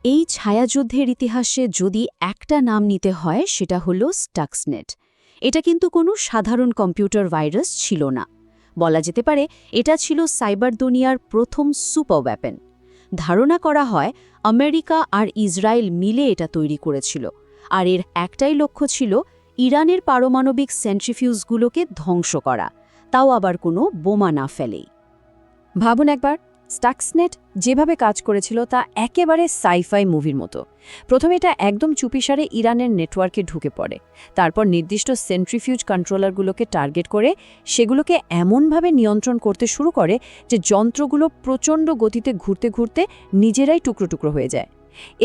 এই ছায়াযুদ্ধের ইতিহাসে যদি একটা নাম নিতে হয়, সেটা হলো স্টাক্সনেট। এটা কিন্তু কোনো সাধারণ কম্পিউটার ভাইরাস ছিল না। বলা যেতে পারে এটা ছিল সাইবার দুনিয়ার প্রথম সুপার ওয়েপন। ধারণা করা হয় আমেরিকা আর ইসরায়েল মিলে এটা তৈরি করেছিল, আর এর একটাই লক্ষ্য ছিল ইরানের পারমাণবিক সেন্ট্রিফিউজগুলোকে ধ্বংস করা, তাও আবার কোনো বোমা না ফেলেই। ভাবুন একবার, স্টাক্সনেট যেভাবে কাজ করেছিল তা একেবারে সাইফাই মুভির মতো। প্রথমে এটা একদম চুপিসারে ইরানের নেটওয়ার্কে ঢুকে পড়ে, তারপর নির্দিষ্ট সেন্ট্রিফিউজ কন্ট্রোলারগুলোকে টার্গেট করে সেগুলোকে এমনভাবে নিয়ন্ত্রণ করতে শুরু করে যে যন্ত্রগুলো প্রচণ্ড গতিতে ঘুরতে ঘুরতে নিজেরাই টুকরো টুকরো হয়ে যায়।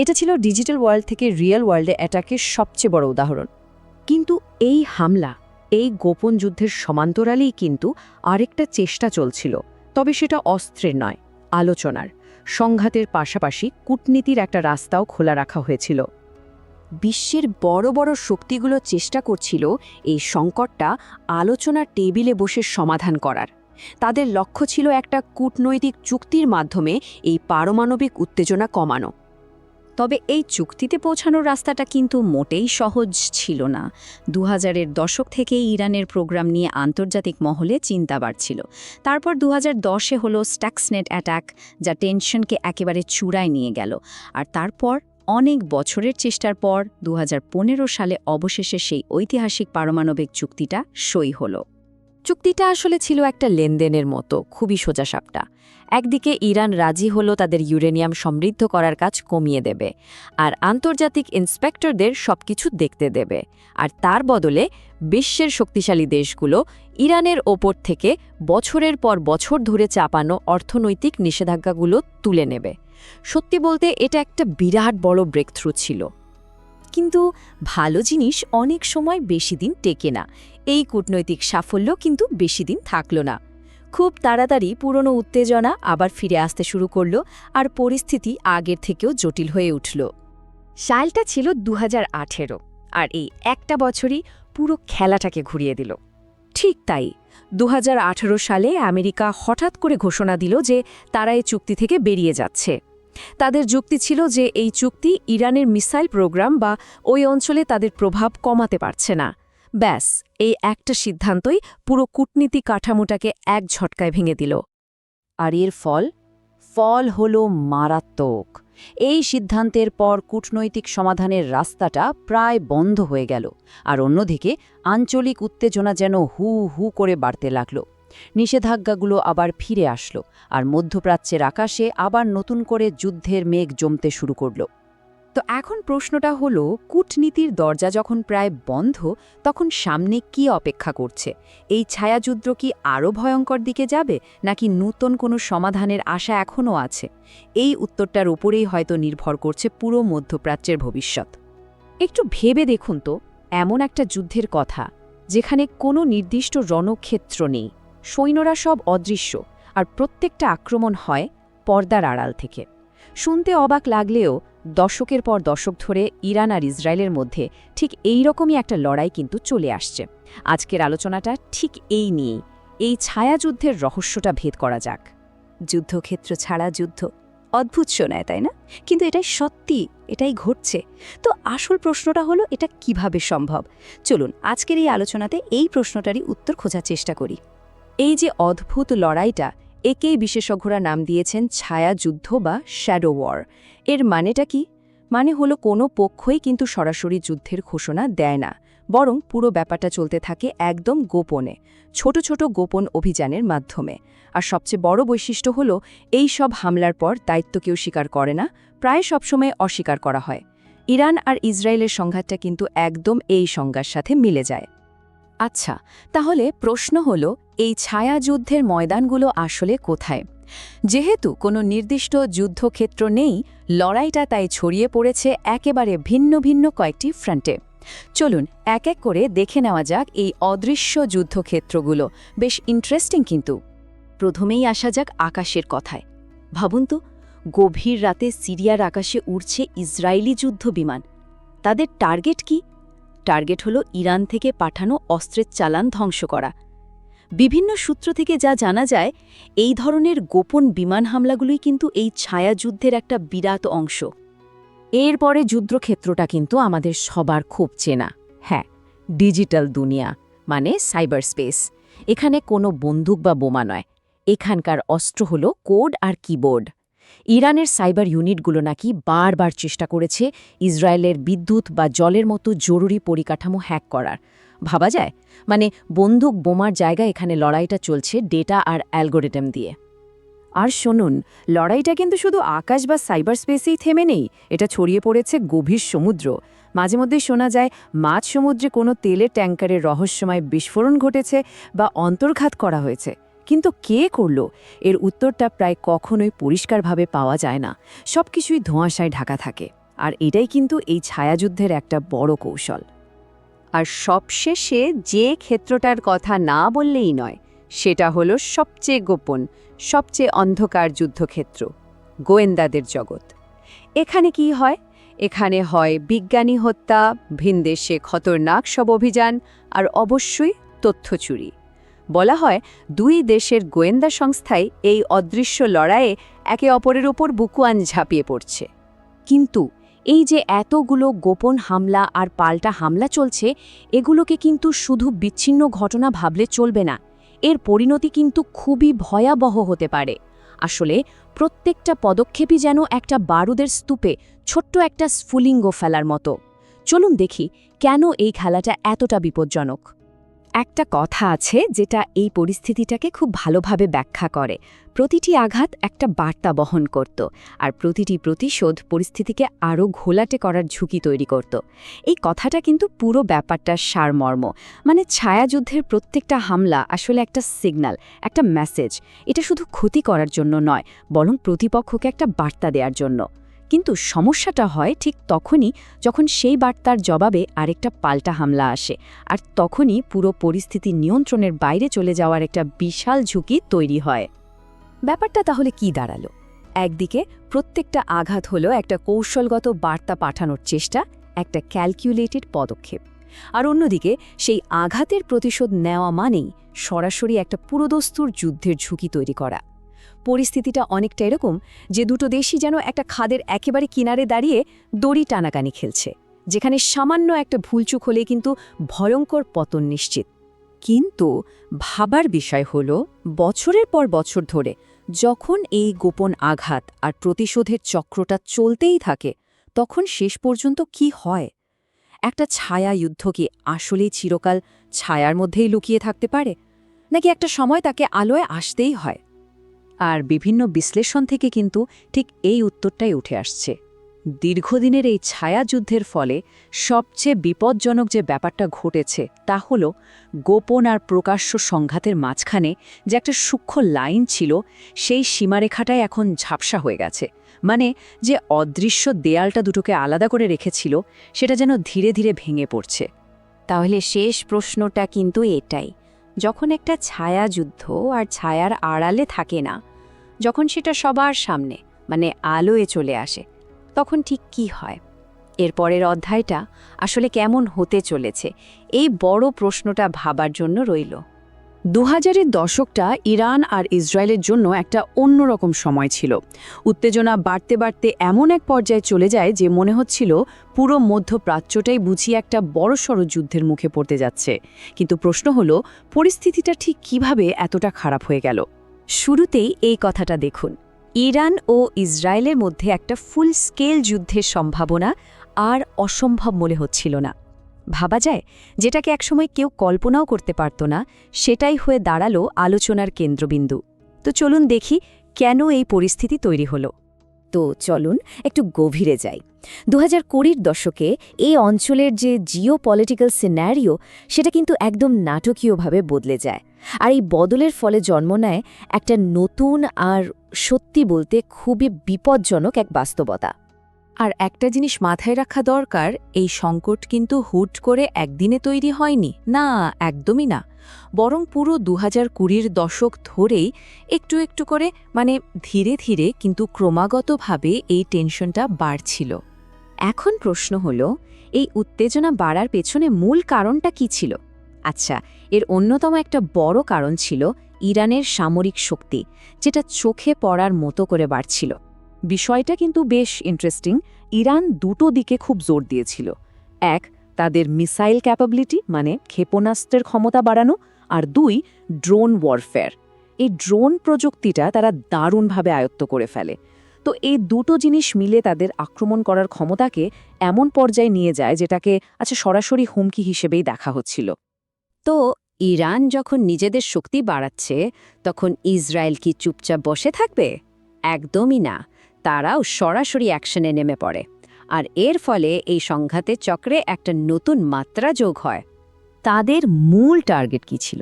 এটা ছিল ডিজিটাল ওয়ার্ল্ড থেকে রিয়েল ওয়ার্ল্ডে অ্যাটাকের সবচেয়ে বড় উদাহরণ। কিন্তু এই হামলা, এই গোপন যুদ্ধের সমান্তরালেই কিন্তু আরেকটা চেষ্টা চলছিল, তবে সেটা অস্ত্রের নয়, আলোচনার। সংঘাতের পাশাপাশি কূটনীতির একটা রাস্তাও খোলা রাখা হয়েছিল। বিশ্বের বড় বড় শক্তিগুলো চেষ্টা করছিল এই সংকটটা আলোচনার টেবিলে বসে সমাধান করার। তাদের লক্ষ্য ছিল একটা কূটনৈতিক চুক্তির মাধ্যমে এই পারমাণবিক উত্তেজনা কমানো। তবে এই চুক্তিতে পৌঁছানোর রাস্তাটা কিন্তু মোটেই সহজ ছিল না। 2000-এর দশক থেকেই ইরানের প্রোগ্রাম নিয়ে আন্তর্জাতিক মহলে চিন্তা বাড়ছিল। তারপর 2010-এ হলো স্টাক্সনেট অ্যাটাক, যা টেনশনকে একেবারে চূড়ায় নিয়ে গেল। আর তারপর অনেক বছরের চেষ্টার পর 2015 সালে অবশেষে সেই ঐতিহাসিক পারমাণবিক চুক্তিটা সই হলো। চুক্তিটা আসলে ছিল একটা লেনদেনের মতো, খুবই সোজাসাপটা। একদিকে ইরান রাজি হলো তাদের ইউরেনিয়াম সমৃদ্ধ করার কাজ কমিয়ে দেবে, আর আন্তর্জাতিক ইন্সপেক্টরদের সবকিছু দেখতে দেবে, আর তার বদলে বিশ্বের শক্তিশালী দেশগুলো ইরানের ওপর থেকে বছরের পর বছর ধরে চাপানো অর্থনৈতিক নিষেধাজ্ঞাগুলো তুলে নেবে। সত্যি বলতে এটা একটা বিরাট বড় ব্রেকথ্রু ছিল। কিন্তু ভালো জিনিস অনেক সময় বেশি দিন টেকে না। এই কূটনৈতিক সাফল্য কিন্তু বেশি দিন থাকল না। খুব তাড়াতাড়ি পুরনো উত্তেজনা আবার ফিরে আসতে শুরু করল, আর পরিস্থিতি আগের থেকেও জটিল হয়ে উঠল। সালটা ছিল 2018, আর এই একটা বছরই পুরো খেলাটাকে ঘুরিয়ে দিল। ঠিক তাই, 2018 সালে আমেরিকা হঠাৎ করে ঘোষণা দিল যে তারা এই চুক্তি থেকে বেরিয়ে যাচ্ছে। তাদের যুক্তি ছিল যে এই চুক্তি ইরানের মিসাইল প্রোগ্রাম বা ওই অঞ্চলে তাদের প্রভাব কমাতে পারছে না। ব্যাস, এই একটা সিদ্ধান্তই পুরো কূটনীতি কাঠামোটাকে এক ঝটকায় ভেঙে দিল। আর এর ফল হল মারাত্মক। এই সিদ্ধান্তের পর কূটনৈতিক সমাধানের রাস্তাটা প্রায় বন্ধ হয়ে গেল, আর অন্যদিকে আঞ্চলিক উত্তেজনা যেন হু হু করে বাড়তে লাগল। নিষেধাজ্ঞাগুলো আবার ফিরে আসলো, আর মধ্যপ্রাচ্যের আকাশে আবার নতুন করে যুদ্ধের মেঘ জমতে শুরু করল। তো এখন প্রশ্নটা হলো, কূটনীতির দরজা যখন প্রায় বন্ধ, তখন সামনে কি অপেক্ষা করছে? এই ছায়াযুদ্ধ কি আরও ভয়ঙ্কর দিকে যাবে, নাকি নূতন কোনো সমাধানের আশা এখনও আছে? এই উত্তরটার উপরেই হয়তো নির্ভর করছে পুরো মধ্যপ্রাচ্যের ভবিষ্যৎ। একটু ভেবে দেখুন তো, এমন একটা যুদ্ধের কথা যেখানে কোনো নির্দিষ্ট রণক্ষেত্র নেই, সৈন্যরা সব অদৃশ্য, আর প্রত্যেকটা আক্রমণ হয় পর্দার আড়াল থেকে। শুনতে অবাক লাগলেও দশকের পর দশক ধরে ইরান আর ইসরায়েলের মধ্যে ঠিক এই রকমই একটা লড়াই কিন্তু চলে আসছে। আজকের আলোচনাটা ঠিক এই নিয়েই, এই ছায়াযুদ্ধের রহস্যটা ভেদ করা যাক। যুদ্ধক্ষেত্র ছাড়া যুদ্ধ, অদ্ভুত শোনায় তাই না? কিন্তু এটাই সত্যি, এটাই ঘটছে। তো আসল প্রশ্নটা হলো, এটা কিভাবে সম্ভব? চলুন আজকের এই আলোচনাতে এই প্রশ্নটারই উত্তর খোঁজার চেষ্টা করি। এই যে অদ্ভুত লড়াইটা, একেই বিশেষজ্ঞরা নাম দিয়েছেন ছায়াযুদ্ধ বা শ্যাডো ওয়ার। এর মানেটা কি? মানে হলো কোনো পক্ষই কিন্তু সরাসরি যুদ্ধের ঘোষণা দেয় না, বরং পুরো ব্যাপারটা চলতে থাকে একদম গোপনে, ছোট ছোট গোপন অভিযানের মাধ্যমে। আর সবচেয়ে বড় বৈশিষ্ট্য হলো, এই সব হামলার পর দায়িত্ব কেউ স্বীকার করে না, প্রায় সবসময় অস্বীকার করা হয়। ইরান আর ইসরায়েলের সংঘাতটা কিন্তু একদম এই সংজ্ঞার সাথে মিলে যায়। আচ্ছা, তাহলে প্রশ্ন হলো, এই ছায়াযুদ্ধের ময়দানগুলো আসলে কোথায়? যেহেতু কোনো নির্দিষ্ট যুদ্ধক্ষেত্র নেই, লড়াইটা তাই ছড়িয়ে পড়েছে একেবারে ভিন্ন ভিন্ন কয়েকটি ফ্রন্টে। চলুন এক এক করে দেখে নেওয়া যাক এই অদৃশ্য যুদ্ধক্ষেত্রগুলো। বেশ ইন্টারেস্টিং কিন্তু। প্রথমেই আসা যাক আকাশের কথায়। ভাবুন তো, গভীর রাতে সিরিয়ার আকাশে উড়ছে ইসরায়েলি যুদ্ধ বিমান। তাদের টার্গেট কি? টার্গেট হলো ইরান থেকে পাঠানো অস্ত্রের চালান ধ্বংস করা। বিভিন্ন সূত্র থেকে যা জানা যায়, এই ধরনের গোপন বিমান হামলাগুলোই কিন্তু এই ছায়াযুদ্ধের একটা বিরাট অংশ। এরপরে যুদ্ধক্ষেত্রটা কিন্তু আমাদের সবার খুব চেনা। হ্যাঁ, ডিজিটাল দুনিয়া, মানে সাইবার স্পেস। এখানে কোনো বন্দুক বা বোমা নয়, এখানকার অস্ত্র হলো কোড আর কিবোর্ড। ইরানের সাইবার ইউনিটগুলো নাকি বারবার চেষ্টা করেছে ইসরায়েলের বিদ্যুৎ বা জলের মতো জরুরি পরিকাঠামো হ্যাক করার। ভাবা যায়, মানে বন্দুক বোমার জায়গায় এখানে লড়াইটা চলছে ডেটা আর অ্যালগোরিদম দিয়ে। আর শুনুন, লড়াইটা কিন্তু শুধু আকাশ বা সাইবার স্পেসেই থেমে নেই, এটা ছড়িয়ে পড়েছে গভীর সমুদ্র। মাঝে মধ্যে শোনা যায় মাঝ সমুদ্রে কোনো তেলের ট্যাঙ্কারের রহস্যময় বিস্ফোরণ ঘটেছে বা অন্তর্ঘাত করা হয়েছে। কিন্তু কে করল, এর উত্তরটা প্রায় কখনোই পরিষ্কারভাবে পাওয়া যায় না। সবকিছুই ধোঁয়াশায় ঢাকা থাকে, আর এটাই কিন্তু এই ছায়াযুদ্ধের একটা বড় কৌশল। আর সবশেষে যে ক্ষেত্রটার কথা না বললেই নয়, সেটা হলো সবচেয়ে গোপন, সবচেয়ে অন্ধকার যুদ্ধক্ষেত্র, গোয়েন্দাদের জগৎ। এখানে কি হয়? এখানে হয় বিজ্ঞানী হত্যা, ভিনদেশে খতরনাক সব অভিযান, আর অবশ্যই তথ্য চুরি। বলা হয়, দুই দেশের গোয়েন্দা সংস্থাই এই অদৃশ্য লড়াইয়ে একে অপরের ওপর বুকুয়ান ঝাঁপিয়ে পড়ছে। কিন্তু এই যে এতগুলো গোপন হামলা আর পাল্টা হামলা চলছে, এগুলোকে কিন্তু শুধু বিচ্ছিন্ন ঘটনা ভাবলে চলবে না। এর পরিণতি কিন্তু খুবই ভয়াবহ হতে পারে। আসলে প্রত্যেকটা পদক্ষেপই যেন একটা বারুদের স্তূপে ছোট্ট একটা স্ফুলিঙ্গ ফেলার মতো। চলুন দেখি কেন এই খেলাটা এতটা বিপজ্জনক। একটা কথা আছে যেটা এই পরিস্থিতিটাকে খুব ভালোভাবে ব্যাখ্যা করে। প্রতিটি আঘাত একটা বার্তা বহন করত, আর প্রতিটি প্রতিশোধ পরিস্থিতিকে আরও ঘোলাটে করার ঝুঁকি তৈরি করত। এই কথাটা কিন্তু পুরো ব্যাপারটার সারমর্ম। মানে ছায়াযুদ্ধের প্রত্যেকটা হামলা আসলে একটা সিগন্যাল, একটা মেসেজ। এটা শুধু ক্ষতি করার জন্য নয়, বরং প্রতিপক্ষকে একটা বার্তা দেওয়ার জন্য। কিন্তু সমস্যাটা হয় ঠিক তখনই যখন সেই বার্তার জবাবে আরেকটা পাল্টা হামলা আসে, আর তখনই পুরো পরিস্থিতি নিয়ন্ত্রণের বাইরে চলে যাওয়ার একটা বিশাল ঝুঁকি তৈরি হয়। ব্যাপারটা তাহলে কি দাঁড়ালো? একদিকে প্রত্যেকটা আঘাত হলো একটা কৌশলগত বার্তা পাঠানোর চেষ্টা, একটা ক্যালকুলেটেড পদক্ষেপ। আর অন্যদিকে সেই আঘাতের প্রতিশোধ নেওয়া মানেই সরাসরি একটা পুরোদস্তুর যুদ্ধের ঝুঁকি তৈরি করা। পরিস্থিতিটা অনেকটা এরকম যে দুটো দেশই যেন একটা খাদের একেবারে কিনারে দাঁড়িয়ে দড়ি টানাকানি খেলছে, যেখানে সামান্য একটা ভুলচুক হলে কিন্তু ভয়ঙ্কর পতন নিশ্চিত। কিন্তু ভাবার বিষয় হল, বছরের পর বছর ধরে যখন এই গোপন আঘাত আর প্রতিশোধের চক্রটা চলতেই থাকে, তখন শেষ পর্যন্ত কি হয়? একটা ছায়া যুদ্ধ কি আসলেই চিরকাল ছায়ার মধ্যেই লুকিয়ে থাকতে পারে, নাকি একটা সময় তাকে আলোয় আসতেই হয়? আর বিভিন্ন বিশ্লেষণ থেকে কিন্তু ঠিক এই উত্তরটাই উঠে আসছে। দীর্ঘদিনের এই ছায়াযুদ্ধের ফলে সবচেয়ে বিপজ্জনক যে ব্যাপারটা ঘটেছে তা হল গোপন আর প্রকাশ্য সংঘাতের মাঝখানে যে একটা সূক্ষ্ম লাইন ছিল, সেই সীমারেখাটাই এখন ঝাপসা হয়ে গেছে। মানে যে অদৃশ্য দেয়ালটা দুটোকে আলাদা করে রেখেছিল, সেটা যেন ধীরে ধীরে ভেঙে পড়ছে। তাহলে শেষ প্রশ্নটা কিন্তু এটাই, যখন একটা ছায়াযুদ্ধ আর ছায়ার আড়ালে থাকে না, যখন সেটা সবার সামনে মানে আলোয় চলে আসে, তখন ঠিক কি হয়? এর পরের অধ্যায়টা আসলে কেমন হতে চলেছে, এই বড় প্রশ্নটা ভাবার জন্য রইল। 2000-এর দশকটা ইরান আর ইসরায়েলের জন্য একটা অন্যরকম সময় ছিল। উত্তেজনা বাড়তে বাড়তে এমন এক পর্যায়ে চলে যায় যে মনে হচ্ছিল পুরো মধ্যপ্রাচ্যটাই বুঝি একটা বড়সড় যুদ্ধের মুখে পড়তে যাচ্ছে। কিন্তু প্রশ্ন হলো, পরিস্থিতিটা ঠিক কিভাবে এতটা খারাপ হয়ে গেল? শুরুতেই এই কথাটা দেখুন, ইরান ও ইসরায়েলের মধ্যে একটা ফুল স্কেল যুদ্ধের সম্ভাবনা আর অসম্ভব মনে হচ্ছিল না। ভাবা যায়, যেটাকে একসময় কেউ কল্পনাও করতে পারত না, সেটাই হয়ে দাঁড়ালো আলোচনার কেন্দ্রবিন্দু। তো চলুন দেখি কেন এই পরিস্থিতি তৈরি হলো। তো চলুন একটু গভীরে যাই। 2020-র দশকে এই অঞ্চলের যে জিওপলিটিক্যাল সিনারিও, সেটা কিন্তু একদম নাটকীয়ভাবে বদলে যায়। আর এই বদলের ফলে জন্ম নেয় একটা নতুন আর সত্যি বলতে খুবই বিপজ্জনক এক বাস্তবতা। আর একটা জিনিস মাথায় রাখা দরকার, এই সংকট কিন্তু হুট করে একদিনে তৈরি হয়নি, না, একদমই না। বরং পুরো 2020-র দশক ধরেই একটু একটু করে, মানে ধীরে ধীরে কিন্তু ক্রমাগতভাবে এই টেনশনটা বাড়ছিল। এখন প্রশ্ন হলো, এই উত্তেজনা বাড়ার পেছনে মূল কারণটা কি ছিল? আচ্ছা, এর অন্যতম একটা বড় কারণ ছিল ইরানের সামরিক শক্তি, যেটা চোখে পড়ার মতো করে বাড়ছিল। বিষয়টা কিন্তু বেশ ইন্টারেস্টিং। ইরান দুটো দিকে খুব জোর দিয়েছিল। এক, তাদের মিসাইল ক্যাপাবিলিটি মানে ক্ষেপণাস্ত্রের ক্ষমতা বাড়ানো, আর দুই, ড্রোন ওয়ারফেয়ার। এই ড্রোন প্রযুক্তিটা তারা দারুণভাবে আয়ত্ত করে ফেলে। তো এই দুটো জিনিস মিলে তাদের আক্রমণ করার ক্ষমতাকে এমন পর্যায়ে নিয়ে যায় যেটাকে সরাসরি হুমকি হিসেবেই দেখা হচ্ছিল। তো ইরান যখন নিজেদের শক্তি বাড়াচ্ছে, তখন ইসরায়েল কি চুপচাপ বসে থাকবে? একদমই না, তারাও সরাসরি অ্যাকশনে নেমে পড়ে। আর এর ফলে এই সংঘাতের চক্রে একটা নতুন মাত্রা যোগ হয়। তাদের মূল টার্গেট কি ছিল?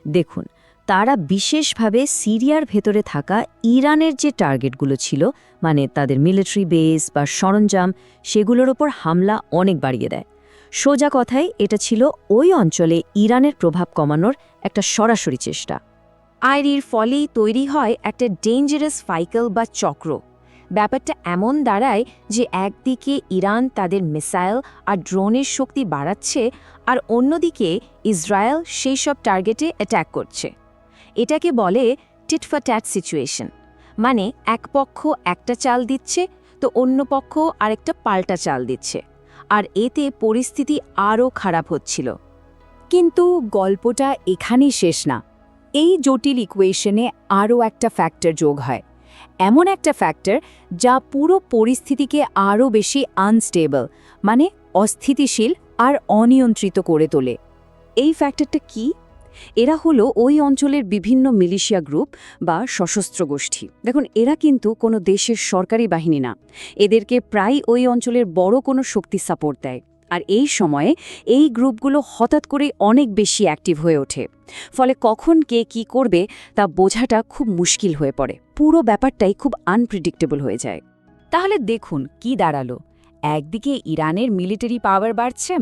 দেখুন, তারা বিশেষভাবে সিরিয়ার ভেতরে থাকা ইরানের যে টার্গেটগুলো ছিল, মানে তাদের মিলিটারি বেস বা সরঞ্জাম, সেগুলোর ওপর হামলা অনেক বাড়িয়ে দেয়। সোজা কথায় এটা ছিল ওই অঞ্চলে ইরানের প্রভাব কমানোর একটা সরাসরি চেষ্টা। আর এর ফলেই তৈরি হয় একটা ডেঞ্জারাস সাইকেল বা চক্র। ব্যাপারটা এমন দাঁড়ায় যে একদিকে ইরান তাদের মিসাইল আর ড্রোনের শক্তি বাড়াচ্ছে, আর অন্যদিকে ইসরায়েল সেই সব টার্গেটে অ্যাট্যাক করছে। এটাকে বলে টিট ফর ট্যাট সিচুয়েশন। মানে এক পক্ষ একটা চাল দিচ্ছে, তো অন্য পক্ষ আরেকটা পাল্টা চাল দিচ্ছে, আর এতে পরিস্থিতি আরও খারাপ হচ্ছিল। কিন্তু গল্পটা এখানেই শেষ না। এই জটিল ইকুয়েশনে আরও একটা ফ্যাক্টর যোগ হয়, এমন একটা ফ্যাক্টর যা পুরো পরিস্থিতিকে আরও বেশি আনস্টেবল, মানে অস্থিতিশীল আর অনিয়ন্ত্রিত করে তোলে। এই ফ্যাক্টরটা কি? এরা হলো ওই অঞ্চলের বিভিন্ন মিলিশিয়া গ্রুপ বা সশস্ত্র গোষ্ঠী। দেখুন, এরা কিন্তু কোনো দেশের সরকারি বাহিনী না, এদেরকে প্রায় ওই অঞ্চলের বড় কোনো শক্তি সাপোর্ট দেয়। আর এই সময়ে এই গ্রুপগুলো হঠাৎ করে অনেক বেশি অ্যাক্টিভ হয়ে ওঠে, ফলে কখন কে কি করবে তা বোঝাটা খুব মুশকিল হয়ে পড়ে। পুরো ব্যাপারটাই খুব আনপ্রেডিক্টেবল হয়ে যায়। তাহলে দেখুন কি দাঁড়ালো, একদিকে ইরানের মিলিটারি পাওয়ার বাড়ছে,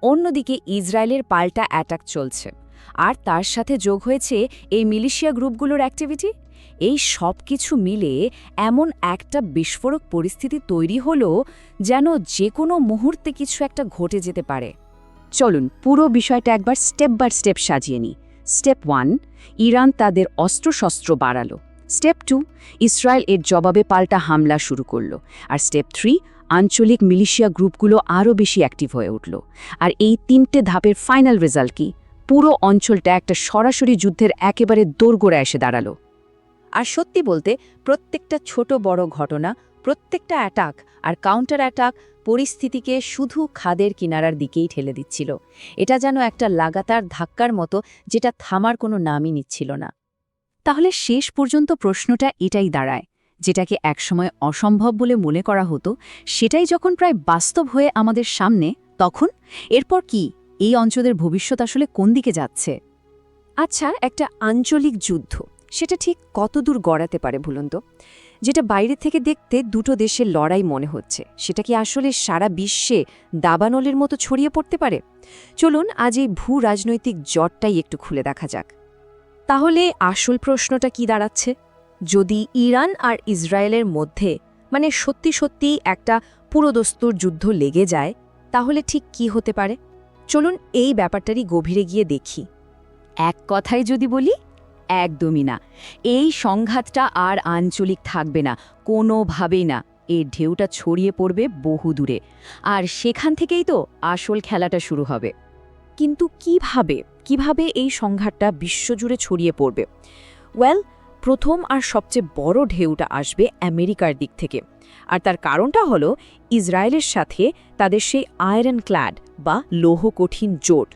অন্যদিকে ইসরায়েলের পাল্টা অ্যাটাক চলছে, আর তার সাথে যোগ হয়েছে এই মিলিশিয়া গ্রুপগুলোর অ্যাক্টিভিটি। এই সব কিছু মিলে এমন একটা বিস্ফোরক পরিস্থিতি তৈরি হলো যেন যে কোনো মুহূর্তে কিছু একটা ঘটে যেতে পারে। চলুন পুরো বিষয়টা একবার স্টেপ বাই স্টেপ সাজিয়ে নিই। স্টেপ 1, ইরান তাদের অস্ত্রশস্ত্র বাড়ালো। স্টেপ 2, ইসরায়েল এর জবাবে পাল্টা হামলা শুরু করলো। আর স্টেপ 3, আঞ্চলিক মিলিশিয়া গ্রুপগুলো আরও বেশি অ্যাক্টিভ হয়ে উঠল। আর এই 3টে ধাপের ফাইনাল রেজাল্ট কি? পুরো অঞ্চলটা একটা সরাসরি যুদ্ধের একেবারে দোরগোড়ায় এসে দাঁড়ালো। আর সত্যি বলতে প্রত্যেকটা ছোট বড় ঘটনা, প্রত্যেকটা অ্যাটাক আর কাউন্টার অ্যাটাক পরিস্থিতিকে শুধু খাদের কিনারার দিকেই ঠেলে দিচ্ছিল। এটা যেন একটা লাগাতার ধাক্কার মতো, যেটা থামার কোনো নামই নিচ্ছিল না। তাহলে শেষ পর্যন্ত প্রশ্নটা এটাই দাঁড়ায়, যেটাকে একসময় অসম্ভব বলে মনে করা হতো, সেটাই যখন প্রায় বাস্তব হয়ে আমাদের সামনে, তখন এরপর কি? এই অঞ্চলের ভবিষ্যৎ আসলে কোন দিকে যাচ্ছে? আচ্ছা, একটা আঞ্চলিক যুদ্ধ সেটা ঠিক কতদূর গড়াতে পারে বলুন তো? যেটা বাইরে থেকে দেখতে দুটো দেশের লড়াই মনে হচ্ছে, সেটা কি আসলে সারা বিশ্বে দাবানলের মতো ছড়িয়ে পড়তে পারে? চলুন আজ এই ভূ রাজনৈতিক জটটাই একটু খুলে দেখা যাক। তাহলে আসল প্রশ্নটা কি দাঁড়াচ্ছে? যদি ইরান আর ইসরায়েলের মধ্যে সত্যি সত্যি একটা পুরোদস্তুর যুদ্ধ লেগে যায়, তাহলে ঠিক কি হতে পারে? চলুন এই ব্যাপারটারই গভীরে গিয়ে দেখি। এক কথায় যদি বলি, একদমই না। এই সংঘাতটা আর আঞ্চলিক থাকবে না, কোনোভাবেই না। এই ঢেউটা ছড়িয়ে পড়বে বহু দূরে, আর সেখান থেকেই তো আসল খেলাটা শুরু হবে। কিন্তু কিভাবে এই সংঘাতটা বিশ্বজুড়ে ছড়িয়ে পড়বে? প্রথম আর সবচেয়ে বড় ঢেউটা আসবে আমেরিকার দিক থেকে। আর তার কারণটা হলো ইসরায়েলের সাথে তাদের সেই আয়রন ক্ল্যাড বা লৌহ কঠিন জোট।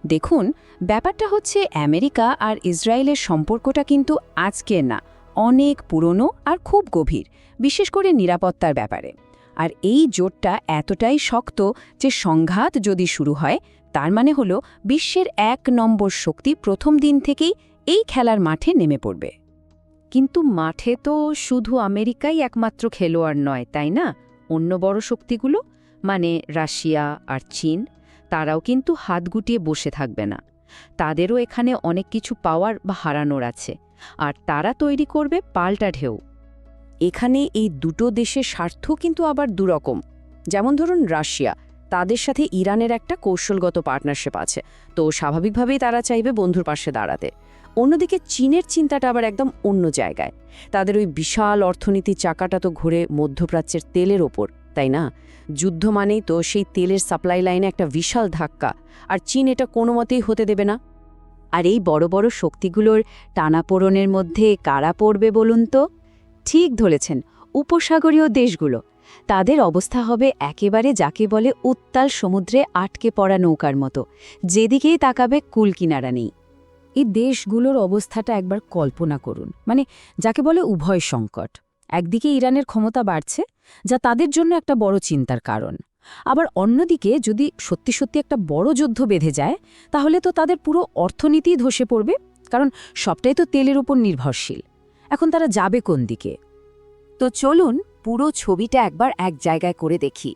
দেখুন, ব্যাপারটা হচ্ছে আমেরিকা আর ইসরায়েলের সম্পর্কটা কিন্তু আজকের না, অনেক পুরনো আর খুব গভীর, বিশেষ করে নিরাপত্তার ব্যাপারে। আর এই জোটটা এতটাই শক্ত যে সংঘাত যদি শুরু হয়, তার মানে হলো বিশ্বের 1 নম্বর শক্তি প্রথম দিন থেকেই এই খেলার মাঠে নেমে পড়বে। কিন্তু মাঠে তো শুধু আমেরিকাই একমাত্র খেলোয়াড় নয়, তাই না? অন্য বড় শক্তিগুলো রাশিয়া আর চীন, তারাও কিন্তু হাত গুটিয়ে বসে থাকবে না। তাদেরও এখানে অনেক কিছু পাওয়ার বা হারানোর আছে, আর তারা তৈরি করবে পাল্টা ঢেউ। এখানে এই দুটো দেশের স্বার্থ কিন্তু আবার দুরকম। যেমন ধরুন রাশিয়া, তাদের সাথে ইরানের একটা কৌশলগত পার্টনারশিপ আছে, তো স্বাভাবিকভাবেই তারা চাইবে বন্ধুর পাশে দাঁড়াতে। অন্যদিকে চীনের চিন্তাটা আবার একদম অন্য জায়গায়। তাদের ওই বিশাল অর্থনীতির চাকাটা তো ঘুরে মধ্যপ্রাচ্যের তেলের ওপর, তাই না? যুদ্ধ মানেই তো সেই তেলের সাপ্লাই লাইনে একটা বিশাল ধাক্কা, আর চীন এটা কোনো মতেই হতে দেবে না। আর এই বড় বড় শক্তিগুলোর টানাপোড়েনের মধ্যে কারা পড়বে বলুন তো? ঠিক ধরেছেন, উপসাগরীয় দেশগুলো। তাদের অবস্থা হবে একেবারে যাকে বলে উত্তাল সমুদ্রে আটকে পড়া নৌকার মতো, যেদিকেই তাকাবে কুল কিনারা নেই। এই দেশগুলোর অবস্থাটা একবার কল্পনা করুন, যাকে বলে উভয় সংকট। একদিকে ইরানের ক্ষমতা বাড়ছে, যা তাদের জন্য একটা বড় চিন্তার কারণ। আবার অন্যদিকে যদি সত্যি সত্যি একটা বড় যুদ্ধ বেঁধে যায়, তাহলে তো তাদের পুরো অর্থনীতিই ধসে পড়বে, কারণ সবটাই তো তেলের উপর নির্ভরশীল। এখন তারা যাবে কোন দিকে? তো চলুন পুরো ছবিটা একবার এক জায়গায় করে দেখি,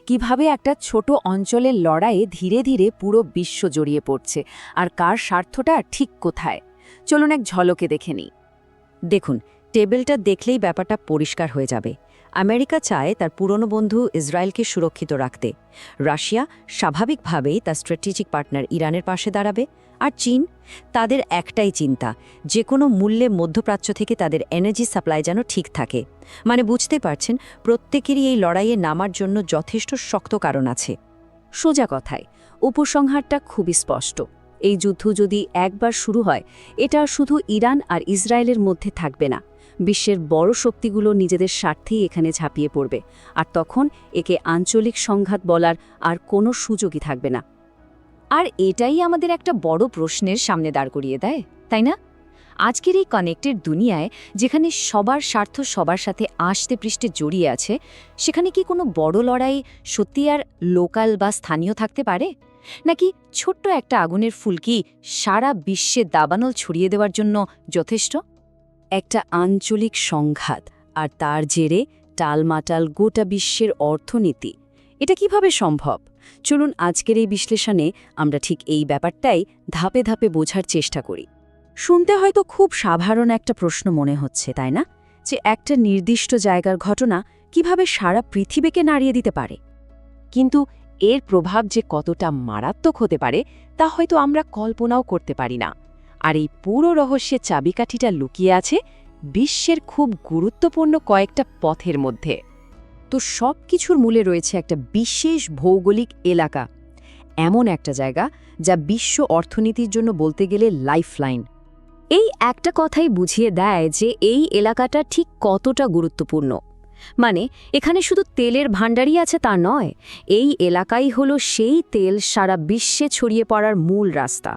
কিভাবে একটা ছোট অঞ্চলের লড়াইয়ে ধীরে ধীরে পুরো বিশ্ব জড়িয়ে পড়ছে, আর কার স্বার্থটা ঠিক কোথায়। চলুন এক ঝলকে দেখে নিই। দেখুন, টেবিলটা দেখলেই ব্যাপারটা পরিষ্কার হয়ে যাবে। আমেরিকা চায় তার পুরনো বন্ধু ইসরায়েলকে সুরক্ষিত রাখতে। রাশিয়া স্বাভাবিকভাবেই তার স্ট্র্যাটেজিক পার্টনার ইরানের পাশে দাঁড়াবে। আর চীন, তাদের একটাই চিন্তা, যে কোনো মূল্যে মধ্যপ্রাচ্য থেকে তাদের এনার্জি সাপ্লাই যেন ঠিক থাকে। বুঝতে পারছেন, প্রত্যেকেরই এই লড়াইয়ে নামার জন্য যথেষ্ট শক্ত কারণ আছে। সোজা কথায় উপসংহারটা খুবই স্পষ্ট। এই যুদ্ধ যদি একবার শুরু হয়, এটা শুধু ইরান আর ইসরায়েলের মধ্যে থাকবে না, বিশ্বের বড় শক্তিগুলো নিজেদের স্বার্থেই এখানে ঝাঁপিয়ে পড়বে। আর তখন একে আঞ্চলিক সংঘাত বলার আর কোনো সুযোগই থাকবে না। আর এটাই আমাদের একটা বড় প্রশ্নের সামনে দাঁড় করিয়ে দেয়, তাই না? আজকের এই কানেক্টেড দুনিয়ায় যেখানে সবার স্বার্থ সবার সাথে আষ্টে পৃষ্ঠে জড়িয়ে আছে, সেখানে কি কোনো বড় লড়াই সত্যি আর লোকাল বা স্থানীয় থাকতে পারে, নাকি ছোট্ট একটা আগুনের ফুলকি সারা বিশ্বে দাবানল ছড়িয়ে দেওয়ার জন্য যথেষ্ট? একটা আঞ্চলিক সংঘাত আর তার জেরে টালমাটাল গোটা বিশ্বের অর্থনীতি, এটা কিভাবে সম্ভব? চলুন আজকের এই বিশ্লেষণে আমরা ঠিক এই ব্যাপারটাই ধাপে ধাপে বোঝার চেষ্টা করি। শুনতে হয়তো খুব সাধারণ একটা প্রশ্ন মনে হচ্ছে, তাই না? যে একটা নির্দিষ্ট জায়গার ঘটনা কিভাবে সারা পৃথিবীকে নাড়িয়ে দিতে পারে। কিন্তু এর প্রভাব যে কতটা মারাত্মক হতে পারে তা হয়তো আমরা কল্পনাও করতে পারি না। আর এই পুরো রহস্যের চাবিকাঠিটা লুকিয়ে আছে বিশ্বের খুব গুরুত্বপূর্ণ কয়েকটা পথের মধ্যে। তো সব কিছুর মূলে রয়েছে একটা বিশেষ ভৌগোলিক এলাকা, এমন একটা জায়গা যা বিশ্ব অর্থনীতির জন্য বলতে গেলে লাইফলাইন। এই একটা কথাই বুঝিয়ে দেয় যে এই এলাকাটা ঠিক কতটা গুরুত্বপূর্ণ। মানে এখানে শুধু তেলের ভাণ্ডারই আছে তা নয়, এই এলাকাই হলো সেই তেল সারা বিশ্বে ছড়িয়ে পড়ার মূল রাস্তা।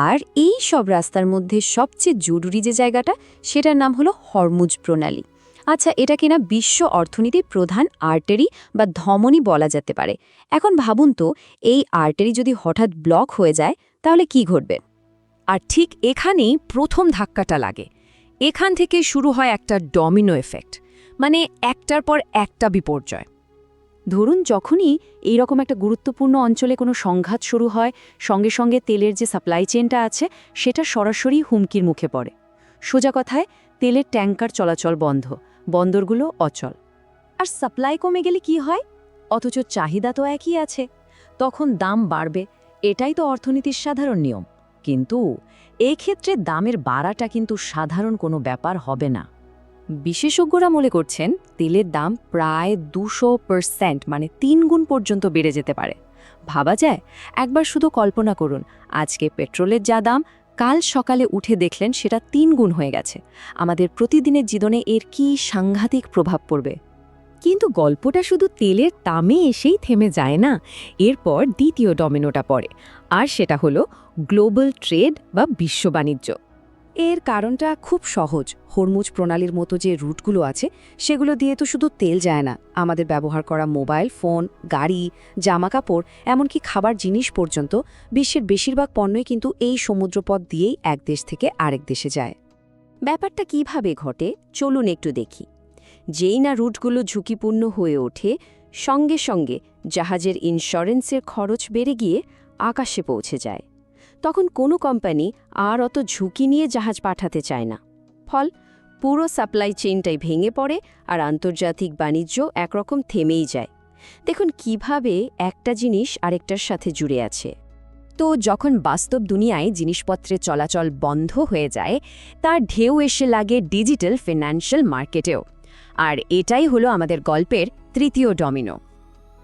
আর এই সব রাস্তার মধ্যে সবচেয়ে জরুরি যে জায়গাটা, সেটার নাম হলো হরমুজ প্রণালী। আচ্ছা, এটা কিনা বিশ্ব অর্থনীতির প্রধান আর্টারি বা ধমনী বলা যেতে পারে। এখন ভাবুন তো, এই আর্টারি যদি হঠাৎ ব্লক হয়ে যায় তাহলে কি ঘটবে? আর ঠিক এখানেই প্রথম ধাক্কাটা লাগে। এখান থেকে শুরু হয় একটা ডমিনো এফেক্ট, মানে একটার পর একটা বিপর্যয়। ধরুন যখনই এইরকম একটা গুরুত্বপূর্ণ অঞ্চলে কোনো সংঘাত শুরু হয়, সঙ্গে সঙ্গে তেলের যে সাপ্লাই চেনটা আছে সেটা সরাসরি হুমকির মুখে পড়ে। সোজা কথায়, তেলের ট্যাঙ্কার চলাচল বন্ধ, বন্দরগুলো অচল। আর সাপ্লাই কমে গেলে কি হয়? অথচ চাহিদা তো একই আছে, তখন দাম বাড়বে। এটাই তো অর্থনীতির সাধারণ নিয়ম। কিন্তু এক্ষেত্রে দামের বাড়াটা কিন্তু সাধারণ কোনো ব্যাপার হবে না। বিশেষজ্ঞরা মনে করছেন তেলের দাম প্রায় 200%, মানে 3 গুণ পর্যন্ত বেড়ে যেতে পারে। ভাবা যায়? একবার শুধু কল্পনা করুন, আজকে পেট্রোলের যা দাম, কাল সকালে উঠে দেখলেন সেটা 3 গুণ হয়ে গেছে। আমাদের প্রতিদিনের জীবনে এর কী সাংঘাতিক প্রভাব পড়বে। কিন্তু গল্পটা শুধু তেলের দামে এসেই থেমে যায় না। এরপর দ্বিতীয় ডমিনোটা পড়ে, আর সেটা হলো গ্লোবাল ট্রেড বা বিশ্ব বাণিজ্য। এর কারণটা খুব সহজ। হরমুজ প্রণালীর মতো যে রুটগুলো আছে সেগুলো দিয়ে তো শুধু তেল যায় না, আমাদের ব্যবহার করা মোবাইল ফোন, গাড়ি, জামাকাপড়, এমনকি খাবার জিনিস পর্যন্ত বিশ্বের বেশিরভাগ পণ্যই কিন্তু এই সমুদ্রপথ দিয়েই এক দেশ থেকে আরেক দেশে যায়। ব্যাপারটা কিভাবে ঘটে চলুন একটু দেখি। যেই না রুটগুলো ঝুঁকিপূর্ণ হয়ে ওঠে, সঙ্গে সঙ্গে জাহাজের ইন্স্যুরেন্সের খরচ বেড়ে গিয়ে আকাশে পৌঁছে যায়। তখন কোনো কোম্পানি আর অত ঝুঁকি নিয়ে জাহাজ পাঠাতে চায় না। ফল, পুরো সাপ্লাই চেইনটাই ভেঙে পড়ে আর আন্তর্জাতিক বাণিজ্য একরকম থেমেই যায়। দেখুন কিভাবে একটা জিনিস আরেকটার সাথে জুড়ে আছে। তো যখন বাস্তব দুনিয়ায় জিনিসপত্রের চলাচল বন্ধ হয়ে যায়, তার ঢেউ এসে লাগে ডিজিটাল ফিন্যান্সিয়াল মার্কেটেও। আর এটাই হলো আমাদের গল্পের তৃতীয় ডমিনো।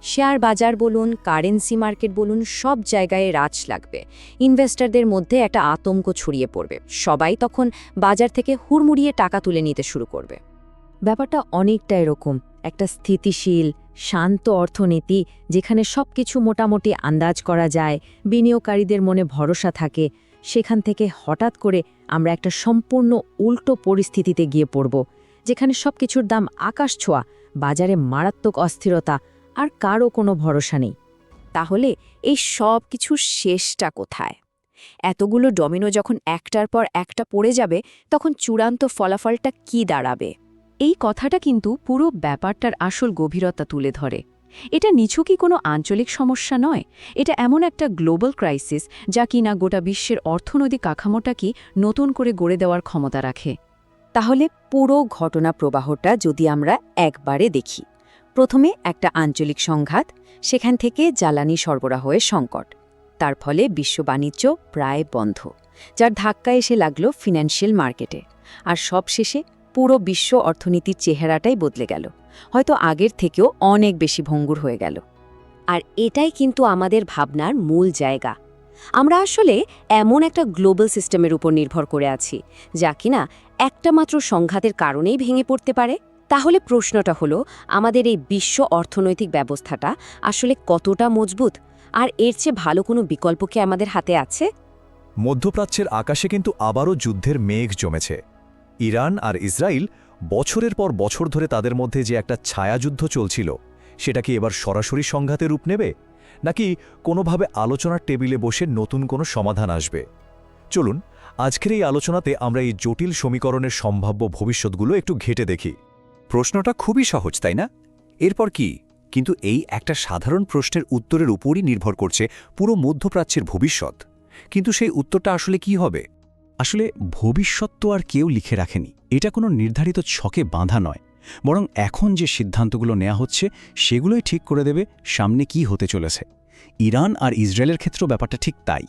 শেয়ার বাজার বলুন, কারেন্সি মার্কেট বলুন, সব জায়গায় রাজ লাগবে। ইনভেস্টরদের মধ্যে একটা আতঙ্ক ছড়িয়ে পড়বে। সবাই তখন বাজার থেকে হুড়মুড়িয়ে টাকা তুলে নিতে শুরু করবে। ব্যাপারটা অনেকটা এরকম, একটা স্থিতিশীল, শান্ত অর্থনীতি যেখানে সবকিছু মোটামুটি আন্দাজ করা যায়, বিনিয়োগকারীদের মনে ভরসা থাকে, সেখান থেকে হঠাৎ করে আমরা একটা সম্পূর্ণ উল্টো পরিস্থিতিতে গিয়ে পড়ব, যেখানে সবকিছুর দাম আকাশ ছোঁয়া, বাজারে মারাত্মক অস্থিরতা, আর কারও কোনো ভরসা নেই। তাহলে এই সব কিছুর শেষটা কোথায়? এতগুলো ডমিনো যখন একটার পর একটা পড়ে যাবে, তখন চূড়ান্ত ফলাফলটা কি দাঁড়াবে? এই কথাটা কিন্তু পুরো ব্যাপারটার আসল গভীরতা তুলে ধরে। এটা নিছকই কোনো আঞ্চলিক সমস্যা নয়, এটা এমন একটা গ্লোবাল ক্রাইসিস যা কিনা গোটা বিশ্বের অর্থনৈতিক কাঠামোটাকে নতুন করে গড়ে দেওয়ার ক্ষমতা রাখে। তাহলে পুরো ঘটনা প্রবাহটা যদি আমরা একবারে দেখি। প্রথমে একটা আঞ্চলিক সংঘাত, সেখান থেকে জ্বালানি সরবরাহের সংকট, তার ফলে বিশ্ব বাণিজ্য প্রায় বন্ধ, যার ধাক্কা এসে লাগলো ফিন্যান্সিয়াল মার্কেটে। আর সবশেষে পুরো বিশ্ব অর্থনীতির চেহারাটাই বদলে গেল, হয়তো আগের থেকেও অনেক বেশি ভঙ্গুর হয়ে গেল। আর এটাই কিন্তু আমাদের ভাবনার মূল জায়গা। আমরা আসলে এমন একটা গ্লোবাল সিস্টেমের উপর নির্ভর করে আছি, যা কিনা একটা মাত্র সংঘাতের কারণেই ভেঙে পড়তে পারে। তাহলে প্রশ্নটা হলো, আমাদের এই বিশ্ব অর্থনৈতিক ব্যবস্থাটা আসলে কতটা মজবুত, আর এর চেয়ে ভালো কোনো বিকল্প কি আমাদের হাতে আছে? মধ্যপ্রাচ্যের আকাশে কিন্তু আবারও যুদ্ধের মেঘ জমেছে। ইরান আর ইসরায়েল বছরের পর বছর ধরে তাদের মধ্যে যে একটা ছায়াযুদ্ধ চলছিল, সেটা কি এবার সরাসরি সংঘাতে রূপ নেবে, নাকি কোনোভাবে আলোচনার টেবিলে বসে নতুন কোনো সমাধান আসবে? চলুন আজকের এই আলোচনাতে আমরা এই জটিল সমীকরণের সম্ভাব্য ভবিষ্যৎগুলো একটু ঘেঁটে দেখি। প্রশ্নটা খুবই সহজ, তাই না? এরপর কি? কিন্তু এই একটা সাধারণ প্রশ্নের উত্তরের উপরই নির্ভর করছে পুরো মধ্যপ্রাচ্যের ভবিষ্যৎ। কিন্তু সেই উত্তরটা আসলে কি হবে? আসলে ভবিষ্যৎ তো আর কেউ লিখে রাখেনি, এটা কোনো নির্ধারিত ছকে বাঁধা নয়, বরং এখন যে সিদ্ধান্তগুলো নেওয়া হচ্ছে সেগুলোই ঠিক করে দেবে সামনে কি হতে চলেছে। ইরান আর ইসরায়েলের ক্ষেত্রেও ব্যাপারটা ঠিক তাই।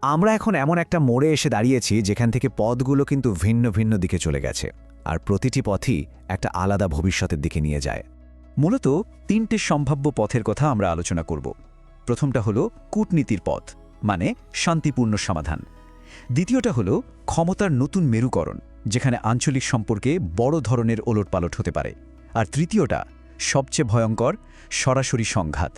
আমরা এখন এমন একটা মোড়ে এসে দাঁড়িয়েছি যেখান থেকে পথগুলো কিন্তু ভিন্ন ভিন্ন দিকে চলে গেছে, আর প্রতিটি পথই একটা আলাদা ভবিষ্যতের দিকে নিয়ে যায়। মূলত 3টে সম্ভাব্য পথের কথা আমরা আলোচনা করব। প্রথমটা হলো কূটনীতির পথ, মানে শান্তিপূর্ণ সমাধান। দ্বিতীয়টা হলো ক্ষমতার নতুন মেরুকরণ, যেখানে আঞ্চলিক সম্পর্কে বড় ধরনের ওলটপালট হতে পারে। আর তৃতীয়টা সবচেয়ে ভয়ঙ্কর, সরাসরি সংঘাত।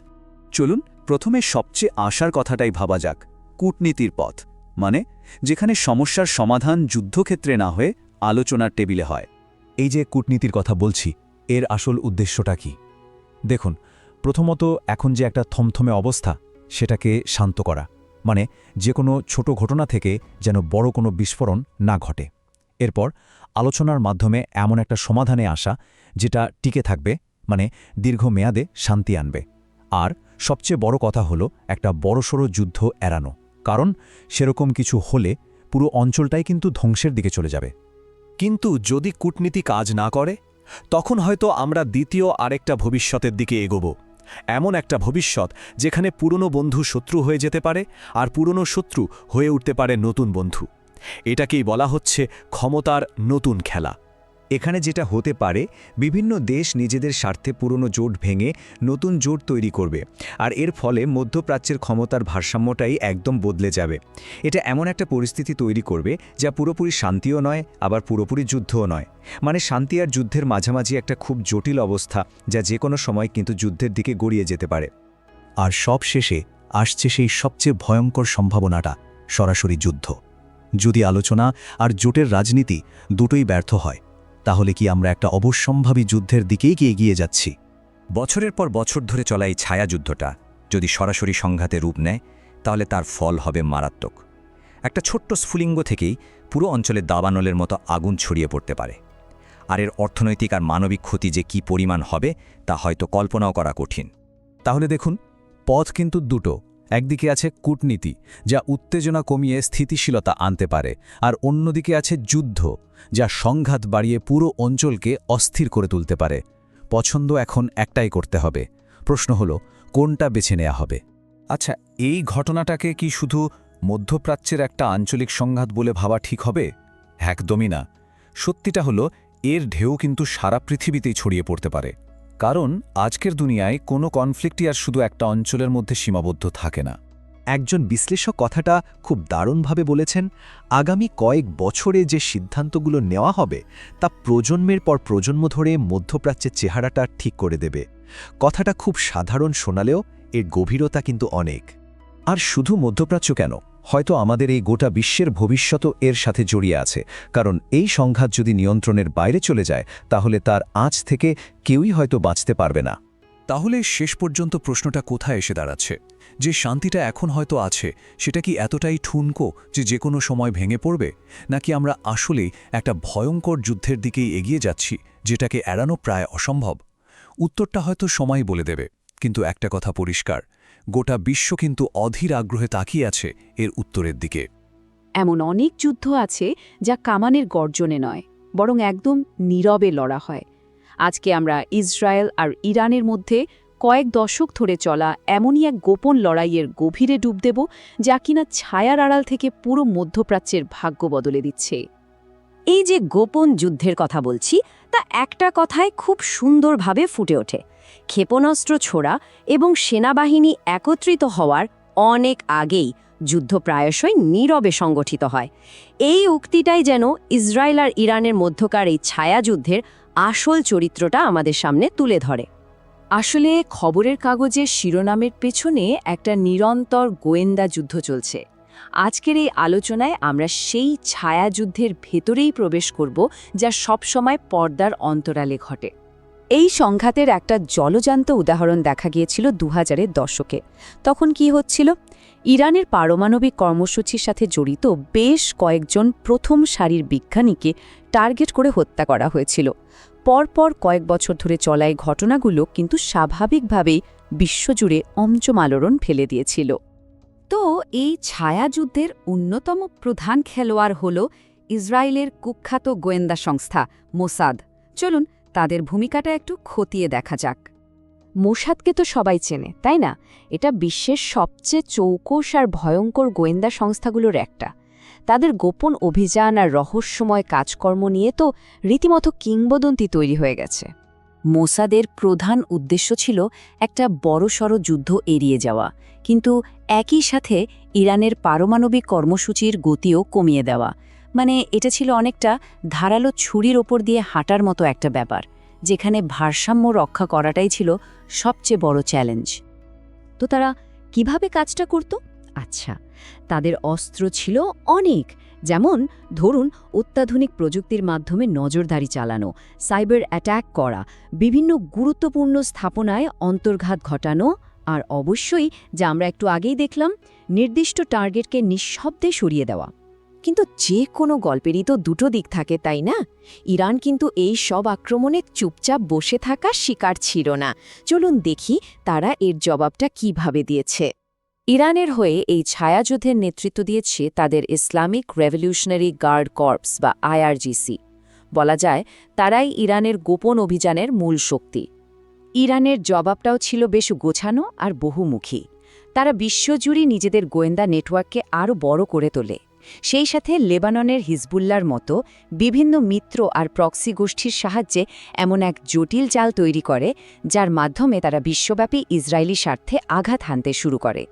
চলুন প্রথমে সবচেয়ে আশার কথাটাই ভাবা যাক, কূটনীতির পথ, মানে যেখানে সমস্যার সমাধান যুদ্ধক্ষেত্রে না হয়ে আলোচনার টেবিলে হয়। এই যে কূটনীতির কথা বলছি, এর আসল উদ্দেশ্যটা কি? দেখুন, প্রথমত এখন যে একটা থমথমে অবস্থা, সেটাকে শান্ত করা, মানে যে কোনো ছোট ঘটনা থেকে যেন বড় কোনো বিস্ফোরণ না ঘটে। এরপর আলোচনার মাধ্যমে এমন একটা সমাধানে আসা যেটা টিকে থাকবে, মানে দীর্ঘমেয়াদে শান্তি আনবে। আর সবচেয়ে বড় কথা হলো একটা বড়সড় যুদ্ধ এড়ানো, কারণ সেরকম কিছু হলে পুরো অঞ্চলটাই কিন্তু ধ্বংসের দিকে চলে যাবে। কিন্তু যদি কূটনীতি কাজ না করে, তখন হয়তো আমরা দ্বিতীয় আরেকটা ভবিষ্যতের দিকে এগোব। এমন একটা ভবিষ্যৎ যেখানে পুরনো বন্ধু শত্রু হয়ে যেতে পারে, আর পুরনো শত্রু হয়ে উঠতে পারে নতুন বন্ধু। এটাকেই বলা হচ্ছে ক্ষমতার নতুন খেলা। এখানে যেটা হতে পারে, বিভিন্ন দেশ নিজেদের স্বার্থে পুরনো জোট ভেঙে নতুন জোট তৈরি করবে, আর এর ফলে মধ্যপ্রাচ্যের ক্ষমতার ভারসাম্যটাই একদম বদলে যাবে। এটা এমন একটা পরিস্থিতি তৈরি করবে যা পুরোপুরি শান্তিও নয়, আবার পুরোপুরি যুদ্ধও নয়। মানে শান্তি আর যুদ্ধের মাঝামাঝি একটা খুব জটিল অবস্থা, যা যে কোনো সময় কিন্তু যুদ্ধের দিকে গড়িয়ে যেতে পারে। আর সব শেষে আসছে সেই সবচেয়ে ভয়ঙ্কর সম্ভাবনাটা, সরাসরি যুদ্ধ। যদি আলোচনা আর জোটের রাজনীতি দুটোই ব্যর্থ হয়, তাহলে কি আমরা একটা অবশ্যম্ভাবী যুদ্ধের দিকেই কি এগিয়ে যাচ্ছি? বছরের পর বছর ধরে চলা এই ছায়াযুদ্ধটা যদি সরাসরি সংঘাতে রূপ নেয়, তাহলে তার ফল হবে মারাত্মক। একটা ছোট্ট স্ফুলিঙ্গ থেকেই পুরো অঞ্চলে দাবানলের মতো আগুন ছড়িয়ে পড়তে পারে। আর এর অর্থনৈতিক আর মানবিক ক্ষতি যে কী পরিমাণ হবে তা হয়তো কল্পনাও করা কঠিন। তাহলে দেখুন, পথ কিন্তু দুটো। একদিকে আছে কূটনীতি, যা উত্তেজনা কমিয়ে স্থিতিশীলতা আনতে পারে, আর অন্যদিকে আছে যুদ্ধ, যা সংঘাত বাড়িয়ে পুরো অঞ্চলকে অস্থির করে তুলতে পারে। পছন্দ এখন একটাই করতে হবে। প্রশ্ন হলো, কোনটা বেছে নেওয়া হবে? আচ্ছা, এই ঘটনাটাকে কি শুধু মধ্যপ্রাচ্যের একটা আঞ্চলিক সংঘাত বলে ভাবা ঠিক হবে? একদমই না। সত্যিটা হলো, এর ঢেউ কিন্তু সারা পৃথিবীতেই ছড়িয়ে পড়তে পারে। কারণ আজকের দুনিয়ায় কোনো কনফ্লিক্টই আর শুধু একটা অঞ্চলের মধ্যে সীমাবদ্ধ থাকে না। একজন বিশ্লেষক কথাটা খুব দারুণভাবে বলেছেন, আগামী কয়েক বছরে যে সিদ্ধান্তগুলো নেওয়া হবে তা প্রজন্মের পর প্রজন্ম ধরে মধ্যপ্রাচ্যের চেহারাটা ঠিক করে দেবে। কথাটা খুব সাধারণ শোনালেও এর গভীরতা কিন্তু অনেক। আর শুধু মধ্যপ্রাচ্য কেন, হয়তো আমাদের এই গোটা বিশ্বের ভবিষ্যতও এর সাথে জড়িয়ে আছে। কারণ এই সংঘাত যদি নিয়ন্ত্রণের বাইরে চলে যায়, তাহলে তার আঁচ থেকে কেউই হয়তো বাঁচতে পারবে না। তাহলে শেষ পর্যন্ত প্রশ্নটা কোথায় এসে দাঁড়াচ্ছে? যে শান্তিটা এখন হয়তো আছে, সেটা কি এতটাই ঠুনকো যে কোনো সময় ভেঙে পড়বে, নাকি আমরা আসলেই একটা ভয়ঙ্কর যুদ্ধের দিকেই এগিয়ে যাচ্ছি, যেটাকে এড়ানো প্রায় অসম্ভব? উত্তরটা হয়তো সময় বলে দেবে, কিন্তু একটা কথা পরিষ্কার, গোটা বিশ্ব কিন্তু অধীর আগ্রহে তাকিয়ে আছে এর উত্তরের দিকে। এমন অনেক যুদ্ধ আছে যা কামানের গর্জনে নয়, বরং একদম নীরবে লড়া হয়। আজকে আমরা ইসরায়েল আর ইরানের মধ্যে কয়েক দশক ধরে চলা এমনই এক গোপন লড়াইয়ের গভীরে ডুব দেব, যা কিনা ছায়ার আড়াল থেকে পুরো মধ্যপ্রাচ্যের ভাগ্য বদলে দিচ্ছে। এই যে গোপন যুদ্ধের কথা বলছি, তা একটা কথায় খুব সুন্দরভাবে ফুটে ওঠে। ক্ষেপণাস্ত্র ছোড়া এবং সেনাবাহিনী একত্রিত হওয়ার অনেক আগেই যুদ্ধ প্রায়শই নীরবে সংগঠিত হয়। এই উক্তিটাই যেন ইসরায়েল আর ইরানের মধ্যকার এই ছায়াযুদ্ধের আসল চরিত্রটা আমাদের সামনে তুলে ধরে। আসলে খবরের কাগজের শিরোনামের পেছনে একটা নিরন্তর গোয়েন্দা যুদ্ধ চলছে। আজকের এই আলোচনায় আমরা সেই ছায়াযুদ্ধের ভেতরেই প্রবেশ করব, যা সবসময় পর্দার অন্তরালে ঘটে। এই সংঘাতের একটা জলজান্ত উদাহরণ দেখা গিয়েছিল 2000-এর দশকে। তখন কি হচ্ছিল? ইরানের পারমাণবিক কর্মসূচির সাথে জড়িত বেশ কয়েকজন প্রথম সারির বিজ্ঞানীকে টার্গেট করে হত্যা করা হয়েছিল। পরপর কয়েক বছর ধরে চলা এই ঘটনাগুলো কিন্তু স্বাভাবিকভাবেই বিশ্বজুড়ে অমচম আলোড়ন ফেলে দিয়েছিল। তো এই ছায়াযুদ্ধের অন্যতম প্রধান খেলোয়াড় হল ইসরায়েলের কুখ্যাত গোয়েন্দা সংস্থা মোসাদ। চলুন তাদের ভূমিকাটা একটু খতিয়ে দেখা যাক। মোসাদকে তো সবাই চেনে, তাই না? এটা বিশ্বের সবচেয়ে চৌকস আর ভয়ঙ্কর গোয়েন্দা সংস্থাগুলোর একটা। তাদের গোপন অভিযান আর রহস্যময় কাজকর্ম নিয়ে তো রীতিমতো কিংবদন্তি তৈরি হয়ে গেছে। মোসাদের প্রধান উদ্দেশ্য ছিল একটা বড়সড় যুদ্ধ এড়িয়ে যাওয়া, কিন্তু একই সাথে ইরানের পারমাণবিক কর্মসূচির গতিও কমিয়ে দেওয়া। মানে এটা ছিল অনেকটা ধারালো ছুরির ওপর দিয়ে হাঁটার মতো একটা ব্যাপার, যেখানে ভারসাম্য রক্ষা করাটাই ছিল সবচেয়ে বড় চ্যালেঞ্জ। তো তারা কিভাবে কাজটা করত? আচ্ছা, তাদের অস্ত্র ছিল অনেক। যেমন ধরুন, অত্যাধুনিক প্রযুক্তির মাধ্যমে নজরদারি চালানো, সাইবার অ্যাট্যাক করা, বিভিন্ন গুরুত্বপূর্ণ স্থাপনায় অন্তর্ঘাত ঘটানো, আর অবশ্যই যা আমরা একটু আগেই দেখলাম, নির্দিষ্ট টার্গেটকে নিঃশব্দে সরিয়ে দেওয়া। কিন্তু যে কোনো গল্পেরই তো দুটো দিক থাকে, তাই না? ইরান কিন্তু এই সব আক্রমণে চুপচাপ বসে থাকার শিকার ছিল না। চলুন দেখি তারা এর জবাবটা কিভাবে দিয়েছে। ইরানের হয়ে এই ছায়াযুদ্ধের নেতৃত্ব দিয়েছে তাদের ইসলামিক রেভলিউশনারি গার্ড কর্পস বা IRGC। বলা যায় তারাই ইরানের গোপন অভিযানের মূল শক্তি। ইরানের জবাবটাও ছিল বেশ গোছানো আর বহুমুখী। তারা বিশ্বজুড়ে নিজেদের গোয়েন্দা নেটওয়ার্ককে আরও বড় করে তোলে। সেই সাথে লেবাননের হিজবুল্লার মতো বিভিন্ন মিত্র আর প্রক্সি গোষ্ঠীর সাহায্যে এমন এক জটিল জাল তৈরি করে, যার মাধ্যমে তারা বিশ্বব্যাপী ইসরায়েলি স্বার্থে আঘাত হানতে শুরু করে।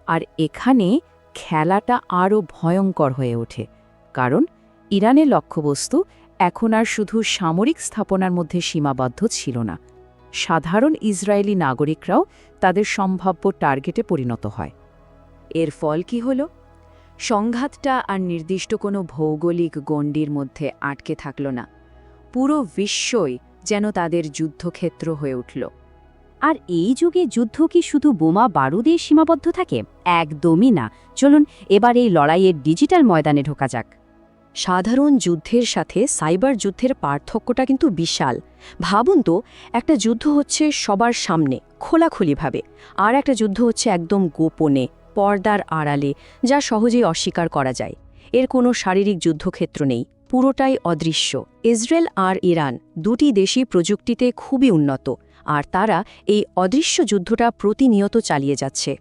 আর এখানে খেলাটা আরও ভয়ঙ্কর হয়ে ওঠে, কারণ ইরানের লক্ষ্যবস্তু এখন আর শুধু সামরিক স্থাপনার মধ্যে সীমাবদ্ধ ছিল না। সাধারণ ইসরায়েলি নাগরিকরাও তাদের সম্ভাব্য টার্গেটে পরিণত হয়। এর ফল কি হল? সংঘাতটা আর নির্দিষ্ট কোনো ভৌগোলিক গণ্ডির মধ্যে আটকে থাকল না। পুরো বিশ্বই যেন তাদের যুদ্ধক্ষেত্র হয়ে উঠল। আর এই যুগে যুদ্ধ কি শুধু বোমা বারুদে সীমাবদ্ধ থাকে? একদমই না। চলুন এবার এই লড়াইয়ের ডিজিটাল ময়দানে ঢোকা যাক। সাধারণ যুদ্ধের সাথে সাইবার যুদ্ধের পার্থক্যটা কিন্তু বিশাল। ভাবুন তো, একটা যুদ্ধ হচ্ছে সবার সামনে খোলাখুলিভাবে, আর একটা যুদ্ধ হচ্ছে একদম গোপনে, পর্দার আড়ালে, যা সহজেই অস্বীকার করা যায়। এর কোনো শারীরিক যুদ্ধক্ষেত্র নেই, পুরোটাই অদৃশ্য। ইসরায়েল আর ইরান দুটি দেশই প্রযুক্তিতে খুবই উন্নত, আর তারা এই অদৃশ্য যুদ্ধটা প্রতিনিয়ত চালিয়ে যাচ্ছে।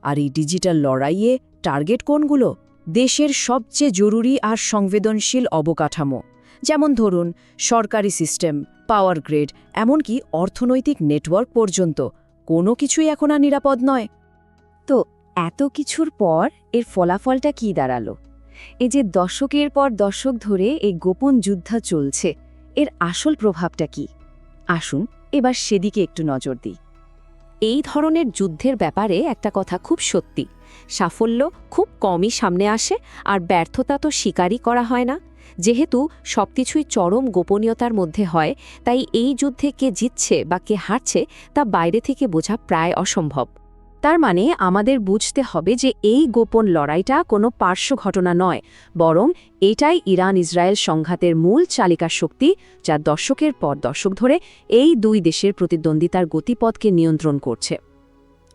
আর এই ডিজিটাল লড়াইয়ে টার্গেট কোনগুলো? দেশের সবচেয়ে জরুরি আর সংবেদনশীল অবকাঠামো, যেমন ধরুন সরকারি সিস্টেম, পাওয়ার গ্রিড, এমনকি অর্থনৈতিক নেটওয়ার্ক পর্যন্ত। কোনো কিছুই এখন আর নিরাপদ নয়। তো এত কিছুর পর এর ফলাফলটা কি দাঁড়ালো? এই যে দশকের পর দশক ধরে এই গোপন যুদ্ধ চলছে, এর আসল প্রভাবটা কি? আসুন এবার সেদিকে একটু নজর দিই। এই ধরনের যুদ্ধের ব্যাপারে একটা কথা খুব সত্যি, সাফল্য খুব কমই সামনে আসে, আর ব্যর্থতা তো স্বীকারই করা হয় না। যেহেতু সবকিছুই চরম গোপনীয়তার মধ্যে হয়, তাই এই যুদ্ধে কে জিতছে বা কে হারছে তা বাইরে থেকে বোঝা প্রায় অসম্ভব। তার মানে আমাদের বুঝতে হবে যে এই গোপন লড়াইটা কোনো পার্শ্ব ঘটনা নয়, বরং এটাই ইরান ইসরায়েল সংঘাতের মূল চালিকা শক্তি, যা দশকের পর দশক ধরে এই দুই দেশের প্রতিদ্বন্দ্বিতার গতিপথকে নিয়ন্ত্রণ করছে।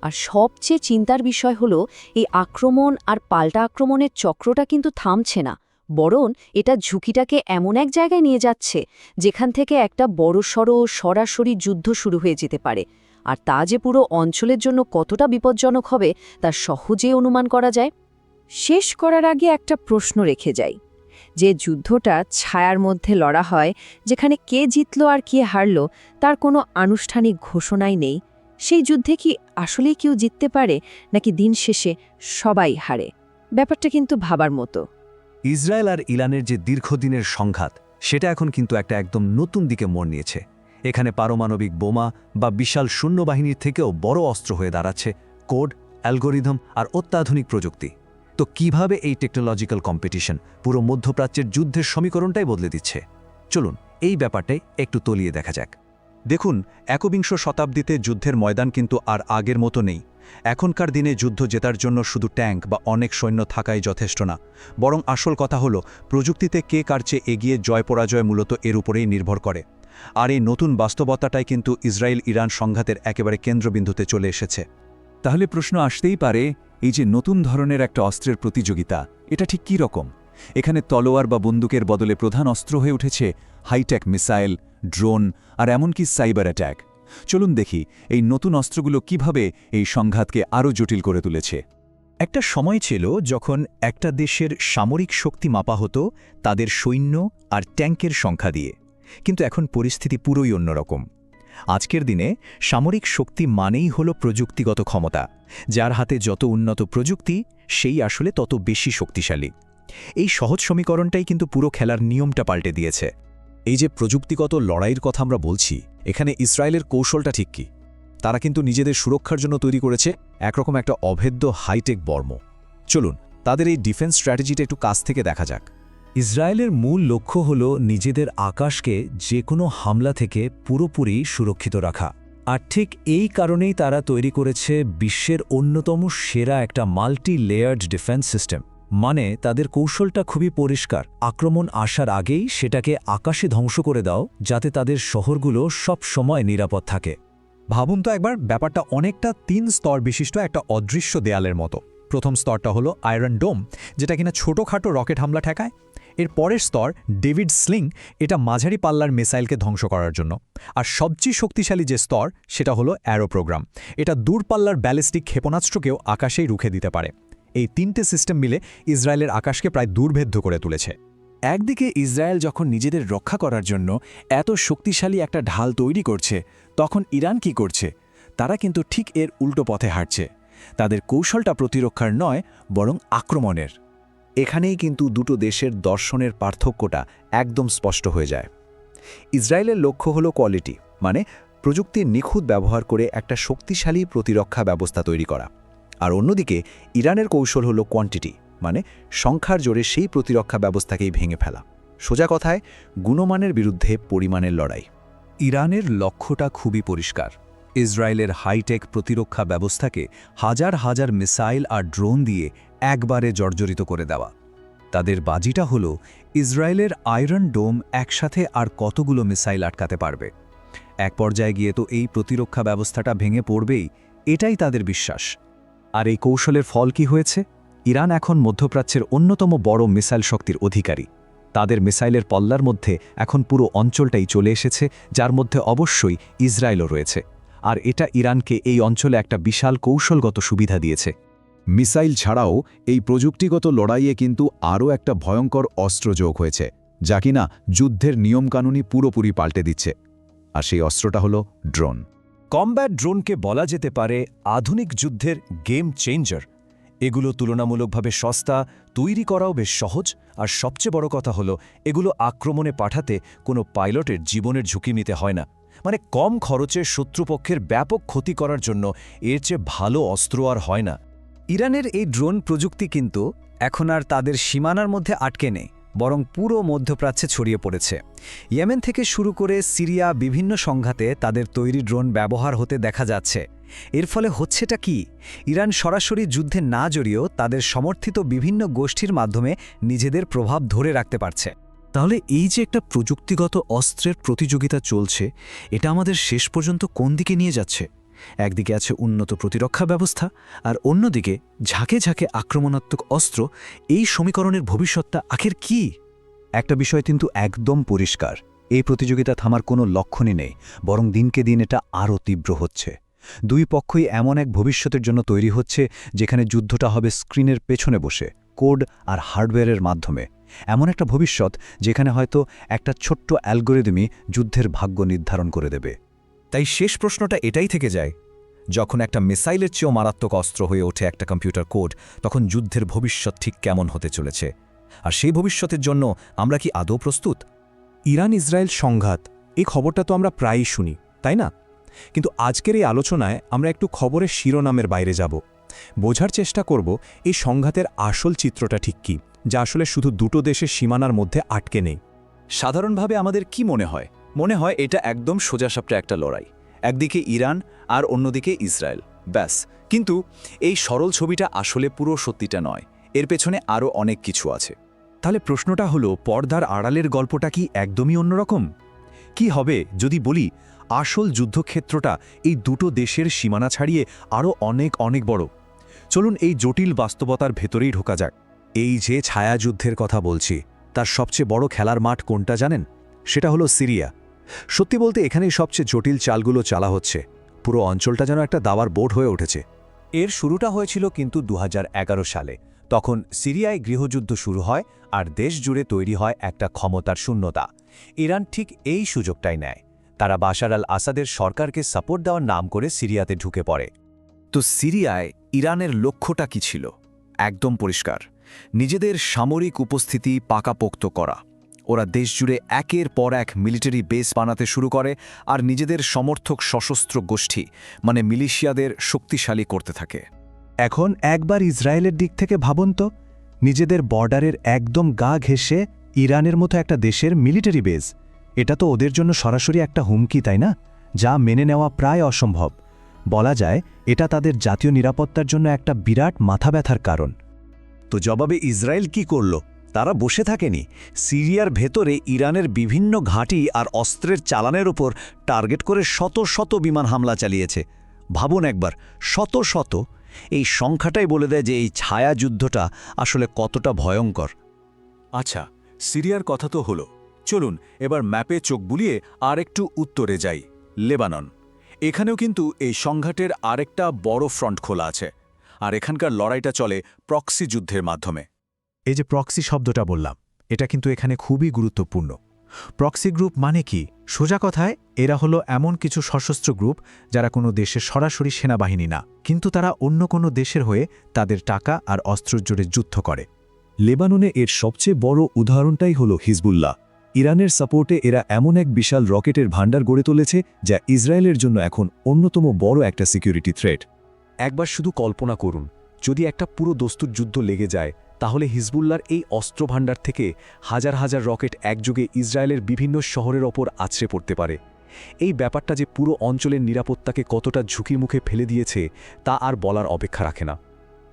আর সবচেয়ে চিন্তার বিষয় হলো, এই আক্রমণ আর পাল্টা আক্রমণের চক্রটা কিন্তু থামছে না, বরং এটা ঝুঁকিটাকে এমন এক জায়গায় নিয়ে যাচ্ছে যেখান থেকে একটা বড়সড় সরাসরি যুদ্ধ শুরু হয়ে যেতে পারে। আর তা যে পুরো অঞ্চলের জন্য কতটা বিপজ্জনক হবে তা সহজেই অনুমান করা যায়। শেষ করার আগে একটা প্রশ্ন রেখে যাই, যে যুদ্ধটা ছায়ার মধ্যে লড়া হয়, যেখানে কে জিতল আর কে হারল তার কোনো আনুষ্ঠানিক ঘোষণাই নেই, সেই যুদ্ধে কি আসলেই কেউ জিততে পারে, নাকি দিন শেষে সবাই হারে? ব্যাপারটা কিন্তু ভাবার মতো। ইসরায়েল আর ইরানের যে দীর্ঘদিনের সংঘাত, সেটা এখন কিন্তু একটা একদম নতুন দিকে মোড় নিয়েছে। এখানে পারমাণবিক বোমা বা বিশাল সৈন্যবাহিনীর থেকেও বড় অস্ত্র হয়ে দাঁড়াচ্ছে কোড, অ্যালগোরিদম আর অত্যাধুনিক প্রযুক্তি। তো কিভাবে এই টেকনোলজিক্যাল কম্পিটিশন পুরো মধ্যপ্রাচ্যের যুদ্ধের সমীকরণটাই বদলে দিচ্ছে? চলুন এই ব্যাপারটাই একটু তলিয়ে দেখা যাক। দেখুন, একবিংশ শতাব্দীতে যুদ্ধের ময়দান কিন্তু আর আগের মতো নেই। এখনকার দিনে যুদ্ধ জেতার জন্য শুধু ট্যাঙ্ক বা অনেক সৈন্য থাকাই যথেষ্ট না, বরং আসল কথা হলো প্রযুক্তিতে কে কার চেয়ে এগিয়ে জয় পরাজয় মূলত এর উপরেই নির্ভর করে। আর এই নতুন বাস্তবতাটাই কিন্তু ইসরায়েল ইরান সংঘাতের একেবারে কেন্দ্রবিন্দুতে চলে এসেছে। তাহলে প্রশ্ন আসতেই পারে, এই যে নতুন ধরনের একটা অস্ত্রের প্রতিযোগিতা, এটা ঠিক কী রকম? এখানে তলোয়ার বা বন্দুকের বদলে প্রধান অস্ত্র হয়ে উঠেছে হাইটেক মিসাইল, ড্রোন আর এমনকি সাইবার অ্যাট্যাক। চলুন দেখি এই নতুন অস্ত্রগুলো কিভাবে এই সংঘাতকে আরও জটিল করে তুলেছে। একটা সময় ছিল যখন একটা দেশের সামরিক শক্তি মাপা হতো তাদের সৈন্য আর ট্যাঙ্কের সংখ্যা দিয়ে, কিন্তু এখন পরিস্থিতি পুরোই অন্যরকম। আজকের দিনে সামরিক শক্তি মানেই হলো প্রযুক্তিগত ক্ষমতা। যার হাতে যত উন্নত প্রযুক্তি, সেই আসলে তত বেশি শক্তিশালী। এই সহজ সমীকরণটাই কিন্তু পুরো খেলার নিয়মটা পাল্টে দিয়েছে। এই যে প্রযুক্তিগত লড়াইয়ের কথা আমরা বলছি, এখানে ইসরায়েলের কৌশলটা ঠিক কি? তারা কিন্তু নিজেদের সুরক্ষার জন্য তৈরি করেছে একরকম একটা অভেদ্য হাইটেক বর্ম। চলুন তাদের এই ডিফেন্স স্ট্র্যাটেজিটা একটু কাছ থেকে দেখা যাক। ইসরায়েলের মূল লক্ষ্য হল নিজেদের আকাশকে যে কোনো হামলা থেকে পুরোপুরি সুরক্ষিত রাখা। আর ঠিক এই কারণেই তারা তৈরি করেছে বিশ্বের অন্যতম সেরা একটা মাল্টি লেয়ার্ড ডিফেন্স সিস্টেম। মানে তাদের কৌশলটা খুবই পরিষ্কার, আক্রমণ আসার আগেই সেটাকে আকাশে ধ্বংস করে দাও, যাতে তাদের শহরগুলো সব সময় নিরাপদ থাকে। ভাবুন তো একবার, ব্যাপারটা অনেকটা 3 স্তর বিশিষ্ট একটা অদৃশ্য দেয়ালের মতো। প্রথম স্তরটা হলো আয়রন ডোম, যেটা কিনা ছোটোখাটো রকেট হামলা ঠেকায়। এর পরের স্তর ডেভিড স্লিং, এটা মাঝারি পাল্লার মিসাইলকে ধ্বংস করার জন্য। আর সবচেয়ে শক্তিশালী যে স্তর, সেটা হলো অ্যারো প্রোগ্রাম। এটা দূরপাল্লার ব্যালিস্টিক ক্ষেপণাস্ত্রকেও আকাশেই রুখে দিতে পারে। এই 3টে সিস্টেম মিলে ইসরায়েলের আকাশকে প্রায় দুর্ভেদ্য করে তুলেছে। একদিকে ইসরায়েল যখন নিজেদের রক্ষা করার জন্য এত শক্তিশালী একটা ঢাল তৈরি করছে, তখন ইরান কি করছে? তারা কিন্তু ঠিক এর উল্টো পথে হাঁটছে। তাদের কৌশলটা প্রতিরক্ষার নয়, বরং আক্রমণের। এখানেই কিন্তু দুটো দেশের দর্শনের পার্থক্যটা একদম স্পষ্ট হয়ে যায়। ইসরায়েলের লক্ষ্য হলো কোয়ালিটি, মানে প্রযুক্তির নিখুঁত ব্যবহার করে একটা শক্তিশালী প্রতিরক্ষা ব্যবস্থা তৈরি করা। আর অন্যদিকে ইরানের কৌশল হলো কোয়ান্টিটি, মানে সংখ্যার জোরে সেই প্রতিরক্ষা ব্যবস্থাকেই ভেঙে ফেলা। সোজা কথায় গুণমানের বিরুদ্ধে পরিমাণের লড়াই। ইরানের লক্ষ্যটা খুবই পরিষ্কার, ইসরায়েলের হাইটেক প্রতিরক্ষা ব্যবস্থাকে হাজার হাজার মিসাইল আর ড্রোন দিয়ে একবারে জর্জরিত করে দেওয়া। তাদের বাজিটা হলো ইসরায়েলের আয়রন ডোম একসাথে আর কতগুলো মিসাইল আটকাতে পারবে। এক পর্যায়ে গিয়ে তো এই প্রতিরক্ষা ব্যবস্থাটা ভেঙে পড়বেই, এটাই তাদের বিশ্বাস। আর এই কৌশলের ফল কি হয়েছে? ইরান এখন মধ্যপ্রাচ্যের অন্যতম বড় মিসাইল শক্তির অধিকারী। তাদের মিসাইলের পল্লার মধ্যে এখন পুরো অঞ্চলটাই চলে এসেছে, যার মধ্যে অবশ্যই ইসরায়েলও রয়েছে। আর এটা ইরানকে এই অঞ্চলে একটা বিশাল কৌশলগত সুবিধা দিয়েছে। মিসাইল ছাড়াও এই প্রযুক্তিগত লড়াইয়ে কিন্তু আরও একটা ভয়ঙ্কর অস্ত্র যোগ হয়েছে, যা কিনা যুদ্ধের নিয়মকানুনই পুরোপুরি পাল্টে দিচ্ছে। আর সেই অস্ত্রটা হলো ড্রোন। কমব্যাট ড্রোনকে বলা যেতে পারে আধুনিক যুদ্ধের গেম চেঞ্জার। এগুলো তুলনামূলকভাবে সস্তা, তৈরি করাও বেশ সহজ, আর সবচেয়ে বড় কথা হলো এগুলো আক্রমণে পাঠাতে কোনো পাইলটের জীবনের ঝুঁকি নিতে হয় না। মানে কম খরচে শত্রুপক্ষের ব্যাপক ক্ষতি করার জন্য এর চেয়ে ভালো অস্ত্র আর হয় না। ইরানের এই ড্রোন প্রযুক্তি কিন্তু এখন আর তাদের সীমানার মধ্যে আটকে নেই, বরং পুরো মধ্যপ্রাচ্যে ছড়িয়ে পড়েছে। ইয়েমেন থেকে শুরু করে সিরিয়া, বিভিন্ন সংঘাতে তাদের তৈরি ড্রোন ব্যবহার হতে দেখা যাচ্ছে। এর ফলে হচ্ছেটা কি? ইরান সরাসরি যুদ্ধে না জড়িয়েও তাদের সমর্থিত বিভিন্ন গোষ্ঠীর মাধ্যমে নিজেদের প্রভাব ধরে রাখতে পারছে। তাহলে এই যে একটা প্রযুক্তিগত অস্ত্রের প্রতিযোগিতা চলছে, এটা আমাদের শেষ পর্যন্ত কোন দিকে নিয়ে যাচ্ছে? একদিকে আছে উন্নত প্রতিরক্ষা ব্যবস্থা, আর অন্যদিকে ঝাঁকে ঝাঁকে আক্রমণাত্মক অস্ত্র। এই সমীকরণের ভবিষ্যৎটা আখের কি? একটা বিষয় কিন্তু একদম পরিষ্কার, এই প্রতিযোগিতা থামার কোনো লক্ষণই নেই, বরং দিনকে দিন এটা আরও তীব্র হচ্ছে। দুই পক্ষই এমন এক ভবিষ্যতের জন্য তৈরি হচ্ছে যেখানে যুদ্ধটা হবে স্ক্রিনের পেছনে বসে, কোড আর হার্ডওয়্যারের মাধ্যমে। এমন একটা ভবিষ্যৎ যেখানে হয়তো একটা ছোট্ট অ্যালগোরিদমই যুদ্ধের ভাগ্য নির্ধারণ করে দেবে। তাই শেষ প্রশ্নটা এটাই থেকে যায়, যখন একটা মিসাইলের চেয়েও মারাত্মক অস্ত্র হয়ে ওঠে একটা কম্পিউটার কোড, তখন যুদ্ধের ভবিষ্যৎ ঠিক কেমন হতে চলেছে? আর সেই ভবিষ্যতের জন্য আমরা কি আদৌ প্রস্তুত? ইরান ইসরায়েল সংঘাত এই খবরটা তো আমরা প্রায়ই শুনি, তাই না? কিন্তু আজকের এই আলোচনায় আমরা একটু খবরের শিরোনামের বাইরে যাব, বোঝার চেষ্টা করব এই সংঘাতের আসল চিত্রটা ঠিক কী, যা আসলে শুধু দুটো দেশের সীমানার মধ্যে আটকে নেই। সাধারণভাবে আমাদের কি মনে হয়? মনে হয় এটা একদম সোজাসাপটা একটা লড়াই, একদিকে ইরান আর অন্যদিকে ইসরায়েল, ব্যাস। কিন্তু এই সরল ছবিটা আসলে পুরো সত্যিটা নয়, এর পেছনে আরও অনেক কিছু আছে। তাহলে প্রশ্নটা হলো, পর্দার আড়ালের গল্পটা কি একদমই অন্যরকম? কি হবে যদি বলি আসল যুদ্ধক্ষেত্রটা এই দুটো দেশের সীমানা ছাড়িয়ে আরও অনেক অনেক বড়? চলুন এই জটিল বাস্তবতার ভেতরেই ঢোকা যাক। এই যে ছায়াযুদ্ধের কথা বলছি, তার সবচেয়ে বড় খেলার মাঠ কোনটা জানেন? সেটা হলো সিরিয়া। সত্যি বলতে এখানেই সবচেয়ে জটিল চালগুলো চালা হচ্ছে। পুরো অঞ্চলটা যেন একটা দাবার বোর্ড হয়ে উঠেছে। এর শুরুটা হয়েছিল কিন্তু 2011 সালে। তখন সিরিয়ায় গৃহযুদ্ধ শুরু হয় আর দেশ জুড়ে তৈরি হয় একটা ক্ষমতার শূন্যতা। ইরান ঠিক এই সুযোগটাই নেয়। তারা বাশার আল আসাদের সরকারকে সাপোর্ট দেওয়ার নাম করে সিরিয়াতে ঢুকে পড়ে। তো সিরিয়ায় ইরানের লক্ষ্যটা কি ছিল? একদম পরিষ্কার, নিজেদের সামরিক উপস্থিতি পাকাপোক্ত করা। ওরা দেশজুড়ে একের পর এক মিলিটারি বেস বানাতে শুরু করে আর নিজেদের সমর্থক সশস্ত্র গোষ্ঠী মানে মিলিশিয়াদের শক্তিশালী করতে থাকে। এখন একবার ইসরায়েলের দিক থেকে ভাবুন তো, নিজেদের বর্ডারের একদম গা ঘেঁষে ইরানের মতো একটা দেশের মিলিটারি বেজ। এটা তো ওদের জন্য সরাসরি একটা হুমকি, তাই না? যা মেনে নেওয়া প্রায় অসম্ভব। বলা যায় এটা তাদের জাতীয় নিরাপত্তার জন্য একটা বিরাট মাথা ব্যথার কারণ। তো জবাবে ইসরায়েল কি করল? তারা বসে থাকেনি। সিরিয়ার ভেতরে ইরানের বিভিন্ন ঘাঁটি আর অস্ত্রের চালানের ওপর টার্গেট করে শত শত বিমান হামলা চালিয়েছে। ভাবুন একবার, শত শত। এই সংখ্যাটাই বলে দেয় যে এই ছায়াযুদ্ধটা আসলে কতটা ভয়ঙ্কর। আচ্ছা, সিরিয়ার কথা তো হলো, চলুন এবার ম্যাপে চোখ বুলিয়ে আর একটু উত্তরে যাই, লেবানন। এখানেও কিন্তু এই সংঘাতের আরেকটা বড় ফ্রন্ট খোলা আছে, আর এখানকার লড়াইটা চলে প্রক্সি যুদ্ধের মাধ্যমে। এই যে প্রক্সি শব্দটা বললাম, এটা কিন্তু এখানে খুবই গুরুত্বপূর্ণ। প্রক্সি গ্রুপ মানে কি? সোজা কথায় এরা হলো এমন কিছু সশস্ত্র গ্রুপ যারা কোনো দেশের সরাসরি সেনাবাহিনী না, কিন্তু তারা অন্য কোনো দেশের হয়ে তাদের টাকা আর অস্ত্র জোরে যুদ্ধ করে। লেবাননে এর সবচেয়ে বড় উদাহরণটাই হল হিজবুল্লাহ। ইরানের সাপোর্টে এরা এমন এক বিশাল রকেটের ভাণ্ডার গড়ে তুলেছে যা ইসরায়েলের জন্য এখন অন্যতম বড় একটা সিকিউরিটি থ্রেট। একবার শুধু কল্পনা করুন, যদি একটা পুরো দস্তুর যুদ্ধ লেগে যায়, তাহলে হিজবুল্লার এই অস্ত্রভাণ্ডার থেকে হাজার হাজার রকেট একযোগে ইসরায়েলের বিভিন্ন শহরের ওপর আছড়ে পড়তে পারে। এই ব্যাপারটা যে পুরো অঞ্চলের নিরাপত্তাকে কতটা ঝুঁকির মুখে ফেলে দিয়েছে তা আর বলার অপেক্ষা রাখে না।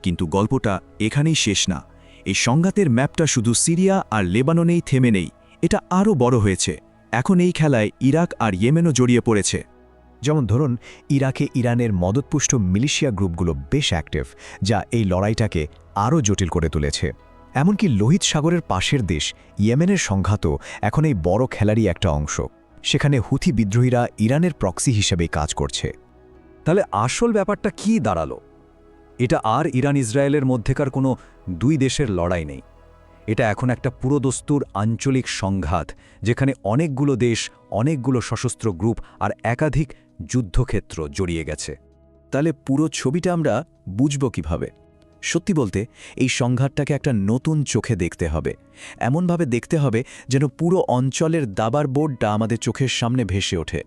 কিন্তু গল্পটা এখানেই শেষ না। এই সংঘাতের ম্যাপটা শুধু সিরিয়া আর লেবাননেই থেমে নেই, এটা আরও বড় হয়েছে। এখন এই খেলায় ইরাক আর ইয়েমেনও জড়িয়ে পড়েছে। যেমন ধরুন, ইরাকে ইরানের মদতপুষ্ট মিলিশিয়া গ্রুপগুলো বেশ অ্যাক্টিভ, যা এই লড়াইটাকে আরও জটিল করে তুলেছে। এমনকি লোহিত সাগরের পাশের দেশ ইয়েমেনের সংঘাতও এখন এই বড় খেলারই একটা অংশ। সেখানে হুথি বিদ্রোহীরা ইরানের প্রক্সি হিসেবেই কাজ করছে। তাহলে আসল ব্যাপারটা কি দাঁড়ালো? এটা আর ইরান ইসরায়েলের মধ্যেকার কোনো দুই দেশের লড়াই নেই। এটা এখন একটা পুরোদস্তুর আঞ্চলিক সংঘাত, যেখানে অনেকগুলো দেশ, অনেকগুলো সশস্ত্র গ্রুপ আর একাধিক যুদ্ধক্ষেত্র জড়িয়ে গেছে। তাহলে পুরো ছবিটা আমরা বুঝব কিভাবে? সত্যি বলতে এই সংঘাতটাকে একটা নতুন চোখে দেখতে হবে। এমনভাবে দেখতে হবে যেন পুরো অঞ্চলের দাবার বোর্ডটা আমাদের চোখের সামনে ভেসে ওঠে।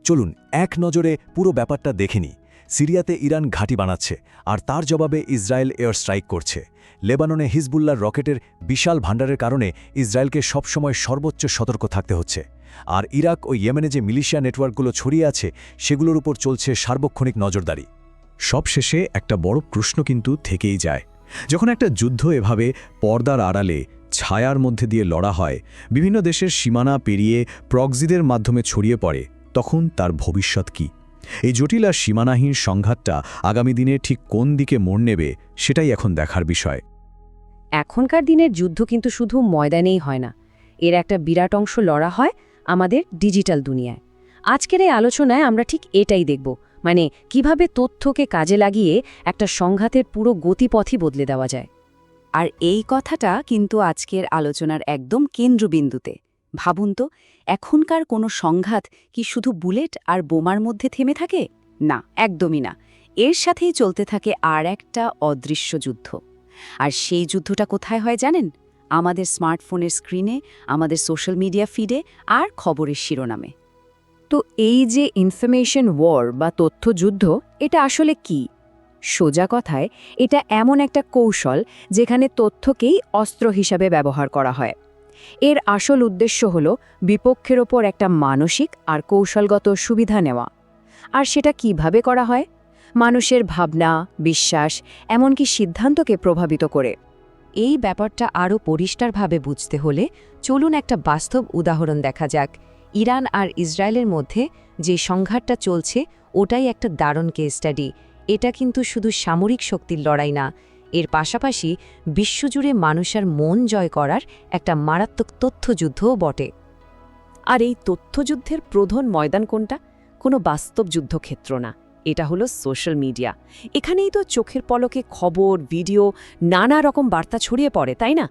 চলুন এক নজরে পুরো ব্যাপারটা দেখে নিই। সিরিয়াতে ইরান ঘাঁটি বানাচ্ছে আর তার জবাবে ইসরায়েল এয়ার স্ট্রাইক করছে। লেবাননে হিজবুল্লাহর রকেটের বিশাল ভাণ্ডারের কারণে ইসরায়েলকে সবসময় সর্বোচ্চ সতর্ক থাকতে হচ্ছে। আর ইরাক ও ইয়েমেনে যে মিলিশিয়া নেটওয়ার্কগুলো ছড়িয়ে আছে সেগুলোর উপর চলছে সার্বক্ষণিক নজরদারি। সবশেষে একটা বড় প্রশ্ন কিন্তু থেকেই যায়। যখন একটা যুদ্ধ এভাবে পর্দার আড়ালে ছায়ার মধ্যে দিয়ে লড়া হয়, বিভিন্ন দেশের সীমানা পেরিয়ে প্রক্সিদের মাধ্যমে ছড়িয়ে পড়ে, তখন তার ভবিষ্যৎ কী? এই জটিল আর সীমানাহীন সংঘাতটা আগামী দিনে ঠিক কোন দিকে মোড় নেবে সেটাই এখন দেখার বিষয়। এখনকার দিনের যুদ্ধ কিন্তু শুধু ময়দানেই হয় না, এর একটা বিরাট অংশ লড়া হয় আমাদের ডিজিটাল দুনিয়ায়। আজকের এই আলোচনায় আমরা ঠিক এটাই দেখব, মানে কিভাবে তথ্যকে কাজে লাগিয়ে একটা সংঘাতের পুরো গতিপথই বদলে দেওয়া যায়। আর এই কথাটা কিন্তু আজকের আলোচনার একদম কেন্দ্রবিন্দুতে। ভাবুন তো, এখনকার কোনো সংঘাত কি শুধু বুলেট আর বোমার মধ্যে থেমে থাকে? না, একদমই না। এর সাথেই চলতে থাকে আর একটা অদৃশ্য যুদ্ধ। আর সেই যুদ্ধটা কোথায় হয় জানেন? আমাদের স্মার্টফোনের স্ক্রিনে, আমাদের সোশ্যাল মিডিয়া ফিডে আর খবরের শিরোনামে। তো এই যে ইনফরমেশন ওয়ার বা তথ্যযুদ্ধ, এটা আসলে কি? সোজা কথায় এটা এমন একটা কৌশল যেখানে তথ্যকেই অস্ত্র হিসাবে ব্যবহার করা হয়। এর আসল উদ্দেশ্য হল বিপক্ষের ওপর একটা মানসিক আর কৌশলগত সুবিধা নেওয়া। আর সেটা কিভাবে করা হয়? মানুষের ভাবনা, বিশ্বাস, এমনকি সিদ্ধান্তকে প্রভাবিত করে। এই ব্যাপারটা আরও পরিষ্কারভাবে বুঝতে হলে চলুন একটা বাস্তব উদাহরণ দেখা যাক। ইরান আর ইসরায়েলের মধ্যে যে সংঘাতটা চলছে ওটাই একটা দারুণ কেস স্টাডি। এটা কিন্তু শুধু সামরিক শক্তির লড়াই না, এর পাশাপাশি বিশ্বজুড়ে মানুষের মন জয় করার একটা মারাত্মক তথ্যযুদ্ধও বটে। আর এই তথ্যযুদ্ধের প্রধান ময়দান কোনটা? কোনো বাস্তব যুদ্ধক্ষেত্র না, এটা হলো সোশ্যাল মিডিয়া। এখানেই তো চোখের পলকে খবর, ভিডিও, নানা রকম বার্তা ছড়িয়ে পড়ে, তাই না?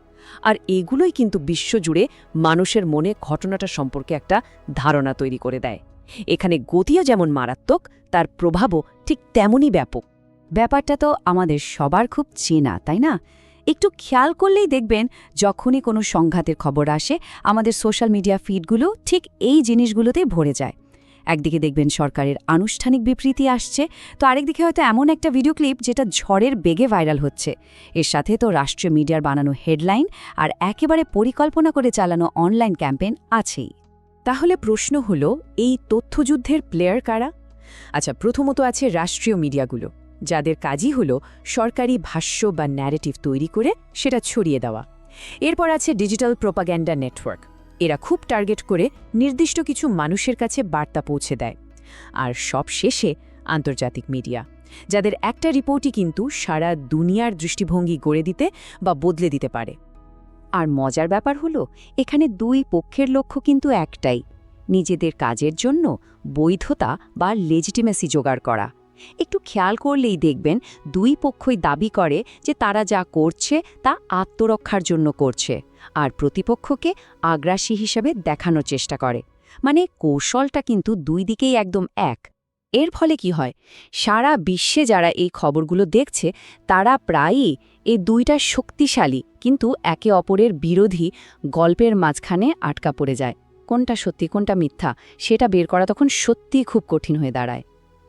আর এগুলোই কিন্তু বিশ্বজুড়ে মানুষের মনে ঘটনাটা সম্পর্কে একটা ধারণা তৈরি করে দেয়। এখানে গতিও যেমন মারাত্মক, তার প্রভাবও ঠিক তেমনই ব্যাপক। ব্যাপারটা তো আমাদের সবার খুব চেনা, তাই না? একটু খেয়াল করলেই দেখবেন যখনই কোনো সংঘাতের খবর আসে আমাদের সোশ্যাল মিডিয়া ফিডগুলো ঠিক এই জিনিসগুলোতেই ভরে যায়। একদিকে দেখবেন সরকারের আনুষ্ঠানিক বিবৃতি আসছে, তো আরেকদিকে হয়তো এমন একটা ভিডিও ক্লিপ যেটা ঝড়ের বেগে ভাইরাল হচ্ছে। এর সাথে তো রাষ্ট্রীয় মিডিয়ার বানানো হেডলাইন আর একেবারে পরিকল্পনা করে চালানো অনলাইন ক্যাম্পেইন আছেই। তাহলে প্রশ্ন হলো, এই তথ্যযুদ্ধের প্লেয়ার কারা? আচ্ছা, প্রথমত আছে রাষ্ট্রীয় মিডিয়াগুলো, যাদের কাজই হলো সরকারি ভাষ্য বা ন্যারেটিভ তৈরি করে সেটা ছড়িয়ে দেওয়া। এরপর আছে ডিজিটাল প্রোপাগ্যান্ডা নেটওয়ার্ক, এরা খুব টার্গেট করে নির্দিষ্ট কিছু মানুষের কাছে বার্তা পৌঁছে দেয়। আর সব শেষে আন্তর্জাতিক মিডিয়া, যাদের একটা রিপোর্টই কিন্তু সারা দুনিয়ার দৃষ্টিভঙ্গি গড়ে দিতে বা বদলে দিতে পারে। আর মজার ব্যাপার হলো এখানে দুই পক্ষের লক্ষ্য কিন্তু একটাই, নিজেদের কাজের জন্য বৈধতা বা লেজিটিমেসি জোগাড় করা। একটু খেয়াল করলেই দেখবেন দুই পক্ষই দাবি করে যে তারা যা করছে তা আত্মরক্ষার জন্য করছে, আর প্রতিপক্ষকে আগ্রাসী হিসেবে দেখানোর চেষ্টা করে। মানে কৌশলটা কিন্তু দুই দিকেই একদম এক। এর ফলে কি হয়, সারা বিশ্বে যারা এই খবরগুলো দেখছে তারা প্রায়ই এই দুইটা শক্তিশালী কিন্তু একে অপরের বিরোধী গল্পের মাঝখানে আটকা পড়ে যায়। কোনটা সত্যি কোনটা মিথ্যা সেটা বের করা তখন সত্যিই খুব কঠিন হয়ে দাঁড়ায়।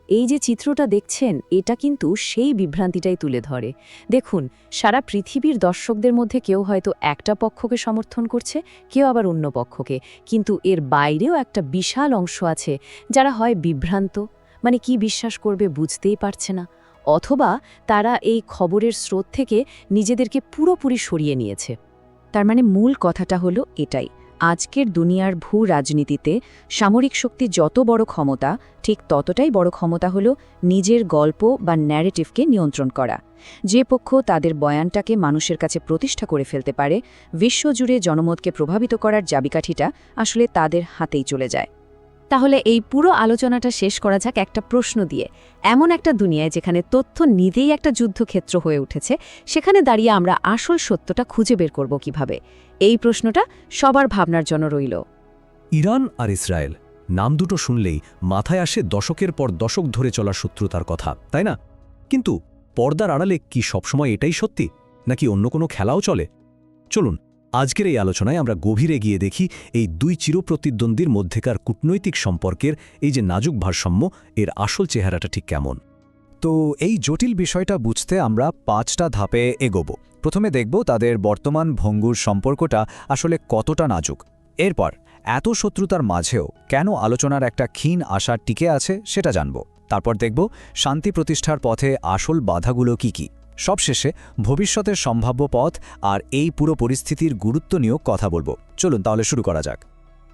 এই যে চিত্রটা দেখছেন, এটা কিন্তু সেই বিভ্রান্তিটাই তুলে ধরে। দেখুন, সারা পৃথিবীর দর্শকদের মধ্যে কেউ হয়তো একটা পক্ষকে সমর্থন করছে, কেউ আবার অন্য পক্ষকে, কিন্তু এর বাইরেও একটা বিশাল অংশ আছে যারা হয় বিভ্রান্ত, মানে কি বিশ্বাস করবে বুঝতেই পারছে না, অথবা তারা এই খবরের স্রোত থেকে নিজেদেরকে পুরোপুরি সরিয়ে নিয়েছে। তার মানে মূল কথাটা হলো এটাই, আজকের দুনিয়ার ভূ রাজনীতিতে সামরিক শক্তি যত বড় ক্ষমতা, ঠিক ততটাই বড় ক্ষমতা হলো নিজের গল্প বা ন্যারেটিভকে নিয়ন্ত্রণ করা। যে পক্ষ তাদের বয়ানটাকে মানুষের কাছে প্রতিষ্ঠা করে ফেলতে পারে, বিশ্বজুড়ে জনমতকে প্রভাবিত করার চাবিকাঠিটা আসলে তাদের হাতেই চলে যায়। তাহলে এই পুরো আলোচনাটা শেষ করা যাক একটা প্রশ্ন দিয়ে। এমন একটা দুনিয়ায় যেখানে তথ্য নিজেই একটা যুদ্ধক্ষেত্র হয়ে উঠেছে, সেখানে দাঁড়িয়ে আমরা আসল সত্যটা খুঁজে বের করব কিভাবে? এই প্রশ্নটা সবার ভাবনার জন্য রইল। ইরান আর ইসরায়েল নাম দুটো শুনলেই মাথায় আসে দশকের পর দশক ধরে চলা শত্রুতার কথা, তাই না? কিন্তু পর্দার আড়ালে কি সবসময় এটাই সত্যি, নাকি অন্য কোনো খেলাও চলে? চলুন আজকের এই আলোচনায় আমরা গভীরে গিয়ে দেখি এই দুই চিরপ্রতিদ্বন্দ্বীর মধ্যেকার কূটনৈতিক সম্পর্কের এই যে নাজুক ভারসাম্য, এর আসল চেহারাটা ঠিক কেমন। তো এই জটিল বিষয়টা বুঝতে আমরা 5টা ধাপে এগোব। প্রথমে দেখব তাদের বর্তমান ভঙ্গুর সম্পর্কটা আসলে কতটা নাজুক। এরপর এত শত্রুতার মাঝেও কেন আলোচনার একটা ক্ষীণ আশা টিকে আছে সেটা জানব। তারপর দেখব শান্তি প্রতিষ্ঠার পথে আসল বাধাগুলো কি কি। সবশেষে ভবিষ্যতের সম্ভাব্য পথ আর এই পুরো পরিস্থিতির গুরুত্ব নিয়েও কথা বলবো। চলুন তাহলে শুরু করা যাক।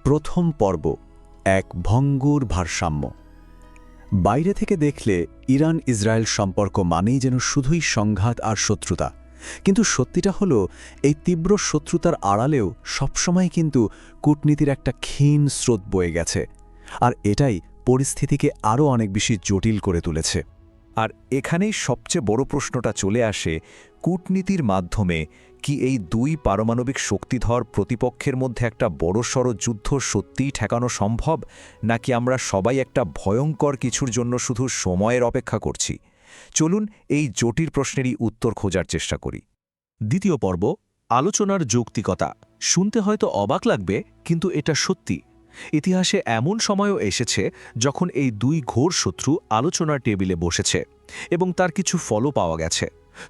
প্রথম পর্ব, এক ভঙ্গুর ভারসাম্য। বাইরে থেকে দেখলে ইরান ইসরায়েল সম্পর্ক মানেই যেন শুধুই সংঘাত আর শত্রুতা, কিন্তু সত্যিটা হলো এই তীব্র শত্রুতার আড়ালেও সবসময় কিন্তু কূটনীতির একটা ক্ষীণ স্রোত বয়ে গেছে, আর এটাই পরিস্থিতিকে আরও অনেক বেশি জটিল করে তুলেছে। আর এখানেই সবচেয়ে বড় প্রশ্নটা চলে আসে, কূটনীতির মাধ্যমে কি এই দুই পারমাণবিক শক্তিধর প্রতিপক্ষের মধ্যে একটা বড়সড় যুদ্ধ সত্যিই ঠেকানো সম্ভব, নাকি আমরা সবাই একটা ভয়ঙ্কর কিছুর জন্য শুধু সময়ের অপেক্ষা করছি? চলুন এই জটিল প্রশ্নেরই উত্তর খোঁজার চেষ্টা করি। দ্বিতীয় পর্ব, আলোচনার যৌক্তিকতা। শুনতে হয়তো অবাক লাগবে, কিন্তু এটা সত্যি। ইতিহাসে এমন সময়ও এসেছে যখন এই দুই ঘোর শত্রু আলোচনার টেবিলে বসেছে এবং তার কিছু ফলও পাওয়া গেছে।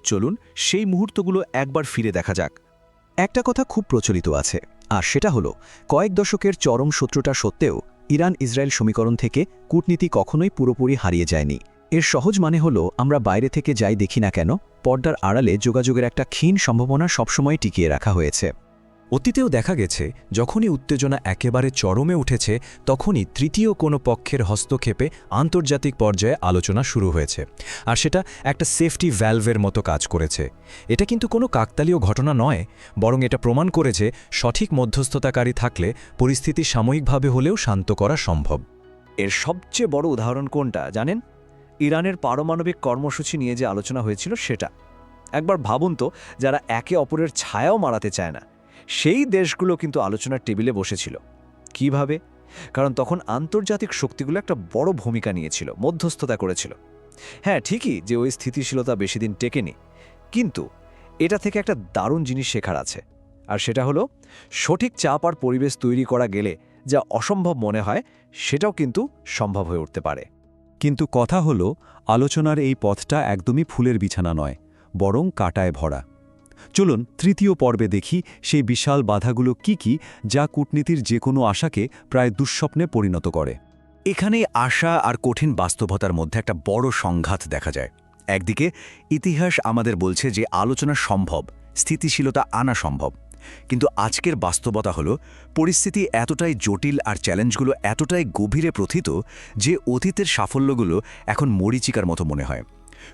চলুন সেই মুহূর্তগুলো একবার ফিরে দেখা যাক। একটা কথা খুব প্রচলিত আছে, আর সেটা হলো কয়েক দশকের চরম শত্রুতা সত্ত্বেও ইরান ইসরায়েল সমীকরণ থেকে কূটনীতি কখনোই পুরোপুরি হারিয়ে যায়নি। এর সহজ মানে হলো আমরা বাইরে থেকে যাই দেখি না কেন, পর্দার আড়ালে যোগাযোগের একটা ক্ষীণ সম্ভাবনা সবসময় টিকিয়ে রাখা হয়েছে। অতীতেও দেখা গেছে যখনই উত্তেজনা একেবারে চরমে উঠেছে তখনই তৃতীয় কোনো পক্ষের হস্তক্ষেপে আন্তর্জাতিক পর্যায়ে আলোচনা শুরু হয়েছে, আর সেটা একটা সেফটি ভ্যালভের মতো কাজ করেছে। এটা কিন্তু কোনো কাকতালীয় ঘটনা নয়, বরং এটা প্রমাণ করেছে সঠিক মধ্যস্থতাকারী থাকলে পরিস্থিতি সাময়িকভাবে হলেও শান্ত করা সম্ভব। এর সবচেয়ে বড় উদাহরণ কোনটা জানেন? ইরানের পারমাণবিক কর্মসূচি নিয়ে যে আলোচনা হয়েছিল সেটা। একবার ভাবুন তো, যারা একে অপরের ছায়াও মারাতে চায় না সেই দেশগুলো কিন্তু আলোচনার টেবিলে বসেছিল। কিভাবে? কারণ তখন আন্তর্জাতিক শক্তিগুলো একটা বড় ভূমিকা নিয়েছিল, মধ্যস্থতা করেছিল। হ্যাঁ, ঠিকই যে ওই স্থিতিশীলতা বেশি দিন টেকেনি, কিন্তু এটা থেকে একটা দারুণ জিনিস শেখার আছে, আর সেটা হলো সঠিক চাপ আর পরিবেশ তৈরি করা গেলে যা অসম্ভব মনে হয় সেটাও কিন্তু সম্ভব হয়ে উঠতে পারে। কিন্তু কথা হলো, আলোচনার এই পথটা একদমই ফুলের বিছানা নয়, বরং কাঁটায় ভরা। চলুন তৃতীয় পর্বে দেখি সেই বিশাল বাধাগুলো কি যা কূটনীতির যে কোনো আশাকে প্রায় দুঃস্বপ্নে পরিণত করে। এখানেই আশা আর কঠিন বাস্তবতার মধ্যে একটা বড় সংঘাত দেখা যায়। একদিকে ইতিহাস আমাদের বলছে যে আলোচনা সম্ভব, স্থিতিশীলতা আনা সম্ভব, কিন্তু আজকের বাস্তবতা হলো পরিস্থিতি এতটাই জটিল আর চ্যালেঞ্জগুলো এতটাই গভীরে প্রথিত যে অতীতের সাফল্যগুলো এখন মরীচিকার মতো মনে হয়।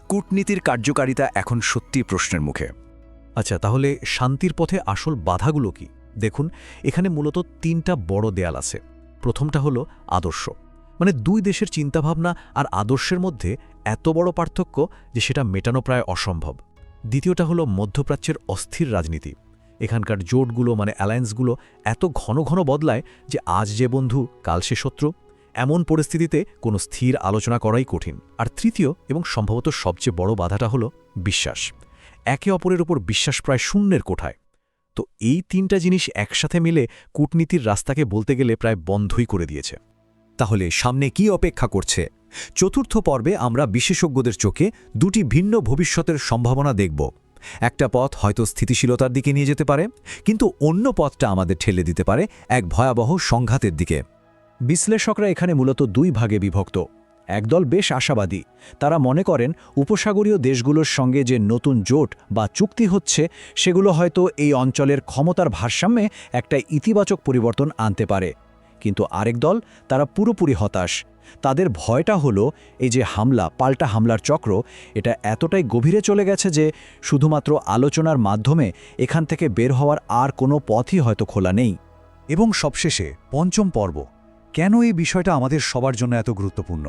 কূটনীতির কার্যকারিতা এখন সত্যি প্রশ্নের মুখে। আচ্ছা, তাহলে শান্তির পথে আসল বাধাগুলো কি? দেখুন, এখানে মূলত 3টা বড় দেয়াল আছে। প্রথমটা হলো আদর্শ, মানে দুই দেশের চিন্তাভাবনা আর আদর্শের মধ্যে এত বড় পার্থক্য যে সেটা মেটানো প্রায় অসম্ভব। দ্বিতীয়টা হলো মধ্যপ্রাচ্যের অস্থির রাজনীতি। এখানকার জোটগুলো মানে অ্যালায়েন্সগুলো এত ঘন ঘন বদলায় যে আজ যে বন্ধু কাল সে শত্রু। এমন পরিস্থিতিতে কোনো স্থির আলোচনা করাই কঠিন। আর তৃতীয় এবং সম্ভবত সবচেয়ে বড় বাধাটা হলো বিশ্বাস। একে অপরের উপর বিশ্বাস প্রায় শূন্যের কোঠায়। তো এই 3টা জিনিস একসাথে মিলে কূটনীতির রাস্তাকে বলতে গেলে প্রায় বন্ধই করে দিয়েছে। তাহলে সামনে কি অপেক্ষা করছে? চতুর্থ পর্বে আমরা বিশেষজ্ঞদের চোখে দুটি ভিন্ন ভবিষ্যতের সম্ভাবনা দেখব। একটা পথ হয়তো স্থিতিশীলতার দিকে নিয়ে যেতে পারে, কিন্তু অন্য পথটা আমাদের ঠেলে দিতে পারে এক ভয়াবহ সংঘাতের দিকে। বিশ্লেষকরা এখানে মূলত 2 ভাগে বিভক্ত। একদল বেশ আশাবাদী। তারা মনে করেন উপসাগরীয় দেশগুলোর সঙ্গে যে নতুন জোট বা চুক্তি হচ্ছে সেগুলো হয়তো এই অঞ্চলের ক্ষমতার ভারসাম্যে একটা ইতিবাচক পরিবর্তন আনতে পারে। কিন্তু আরেক দল, তারা পুরোপুরি হতাশ। তাদের ভয়টা হলো এই যে পাল্টা হামলার চক্র, এটা এতটাই গভীরে চলে গেছে যে শুধুমাত্র আলোচনার মাধ্যমে এখান থেকে বের হওয়ার আর কোনো পথই হয়তো খোলা নেই। এবং সবশেষে পঞ্চম পর্ব, কেন এই বিষয়টা আমাদের সবার জন্য এত গুরুত্বপূর্ণ?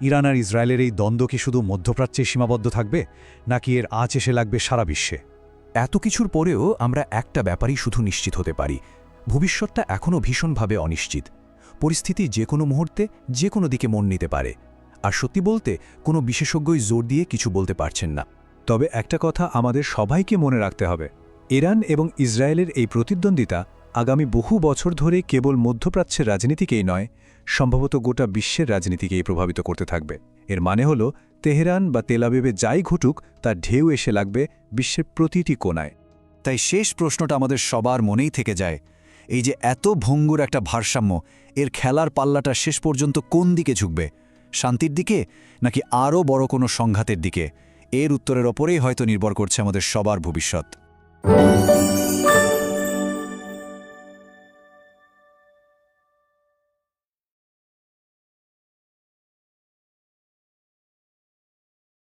ইরান আর ইসরায়েলের এই দ্বন্দ্ব কি শুধু মধ্যপ্রাচ্যে সীমাবদ্ধ থাকবে, নাকি এর আঁচ এসে লাগবে সারা বিশ্বে? এত কিছুর পরেও আমরা একটা ব্যাপারই শুধু নিশ্চিত হতে পারি, ভবিষ্যৎটা এখনও ভীষণভাবে অনিশ্চিত। পরিস্থিতি যে কোনো মুহূর্তে যে কোনো দিকে মন নিতে পারে, আর সত্যি বলতে কোনো বিশেষজ্ঞই জোর দিয়ে কিছু বলতে পারছেন না। তবে একটা কথা আমাদের সবাইকে মনে রাখতে হবে, ইরান এবং ইসরায়েলের এই প্রতিদ্বন্দ্বিতা আগামী বহু বছর ধরে কেবল মধ্যপ্রাচ্যের রাজনীতিকেই নয়, সম্ভবত গোটা বিশ্বের রাজনীতিকেই প্রভাবিত করতে থাকবে। এর মানে হলো তেহরান বা তেল আবিবে যাই ঘটুক তার ঢেউ এসে লাগবে বিশ্বের প্রতিটি কোণায়। তাই শেষ প্রশ্নটা আমাদের সবার মনেই থেকে যায়, এই যে এত ভঙ্গুর একটা ভারসাম্য, এর খেলার পাল্লাটা শেষ পর্যন্ত কোন দিকে ঝুঁকবে? শান্তির দিকে, নাকি আরও বড় কোনো সংঘাতের দিকে? এর উত্তরের ওপরেই হয়তো নির্ভর করছে আমাদের সবার ভবিষ্যৎ।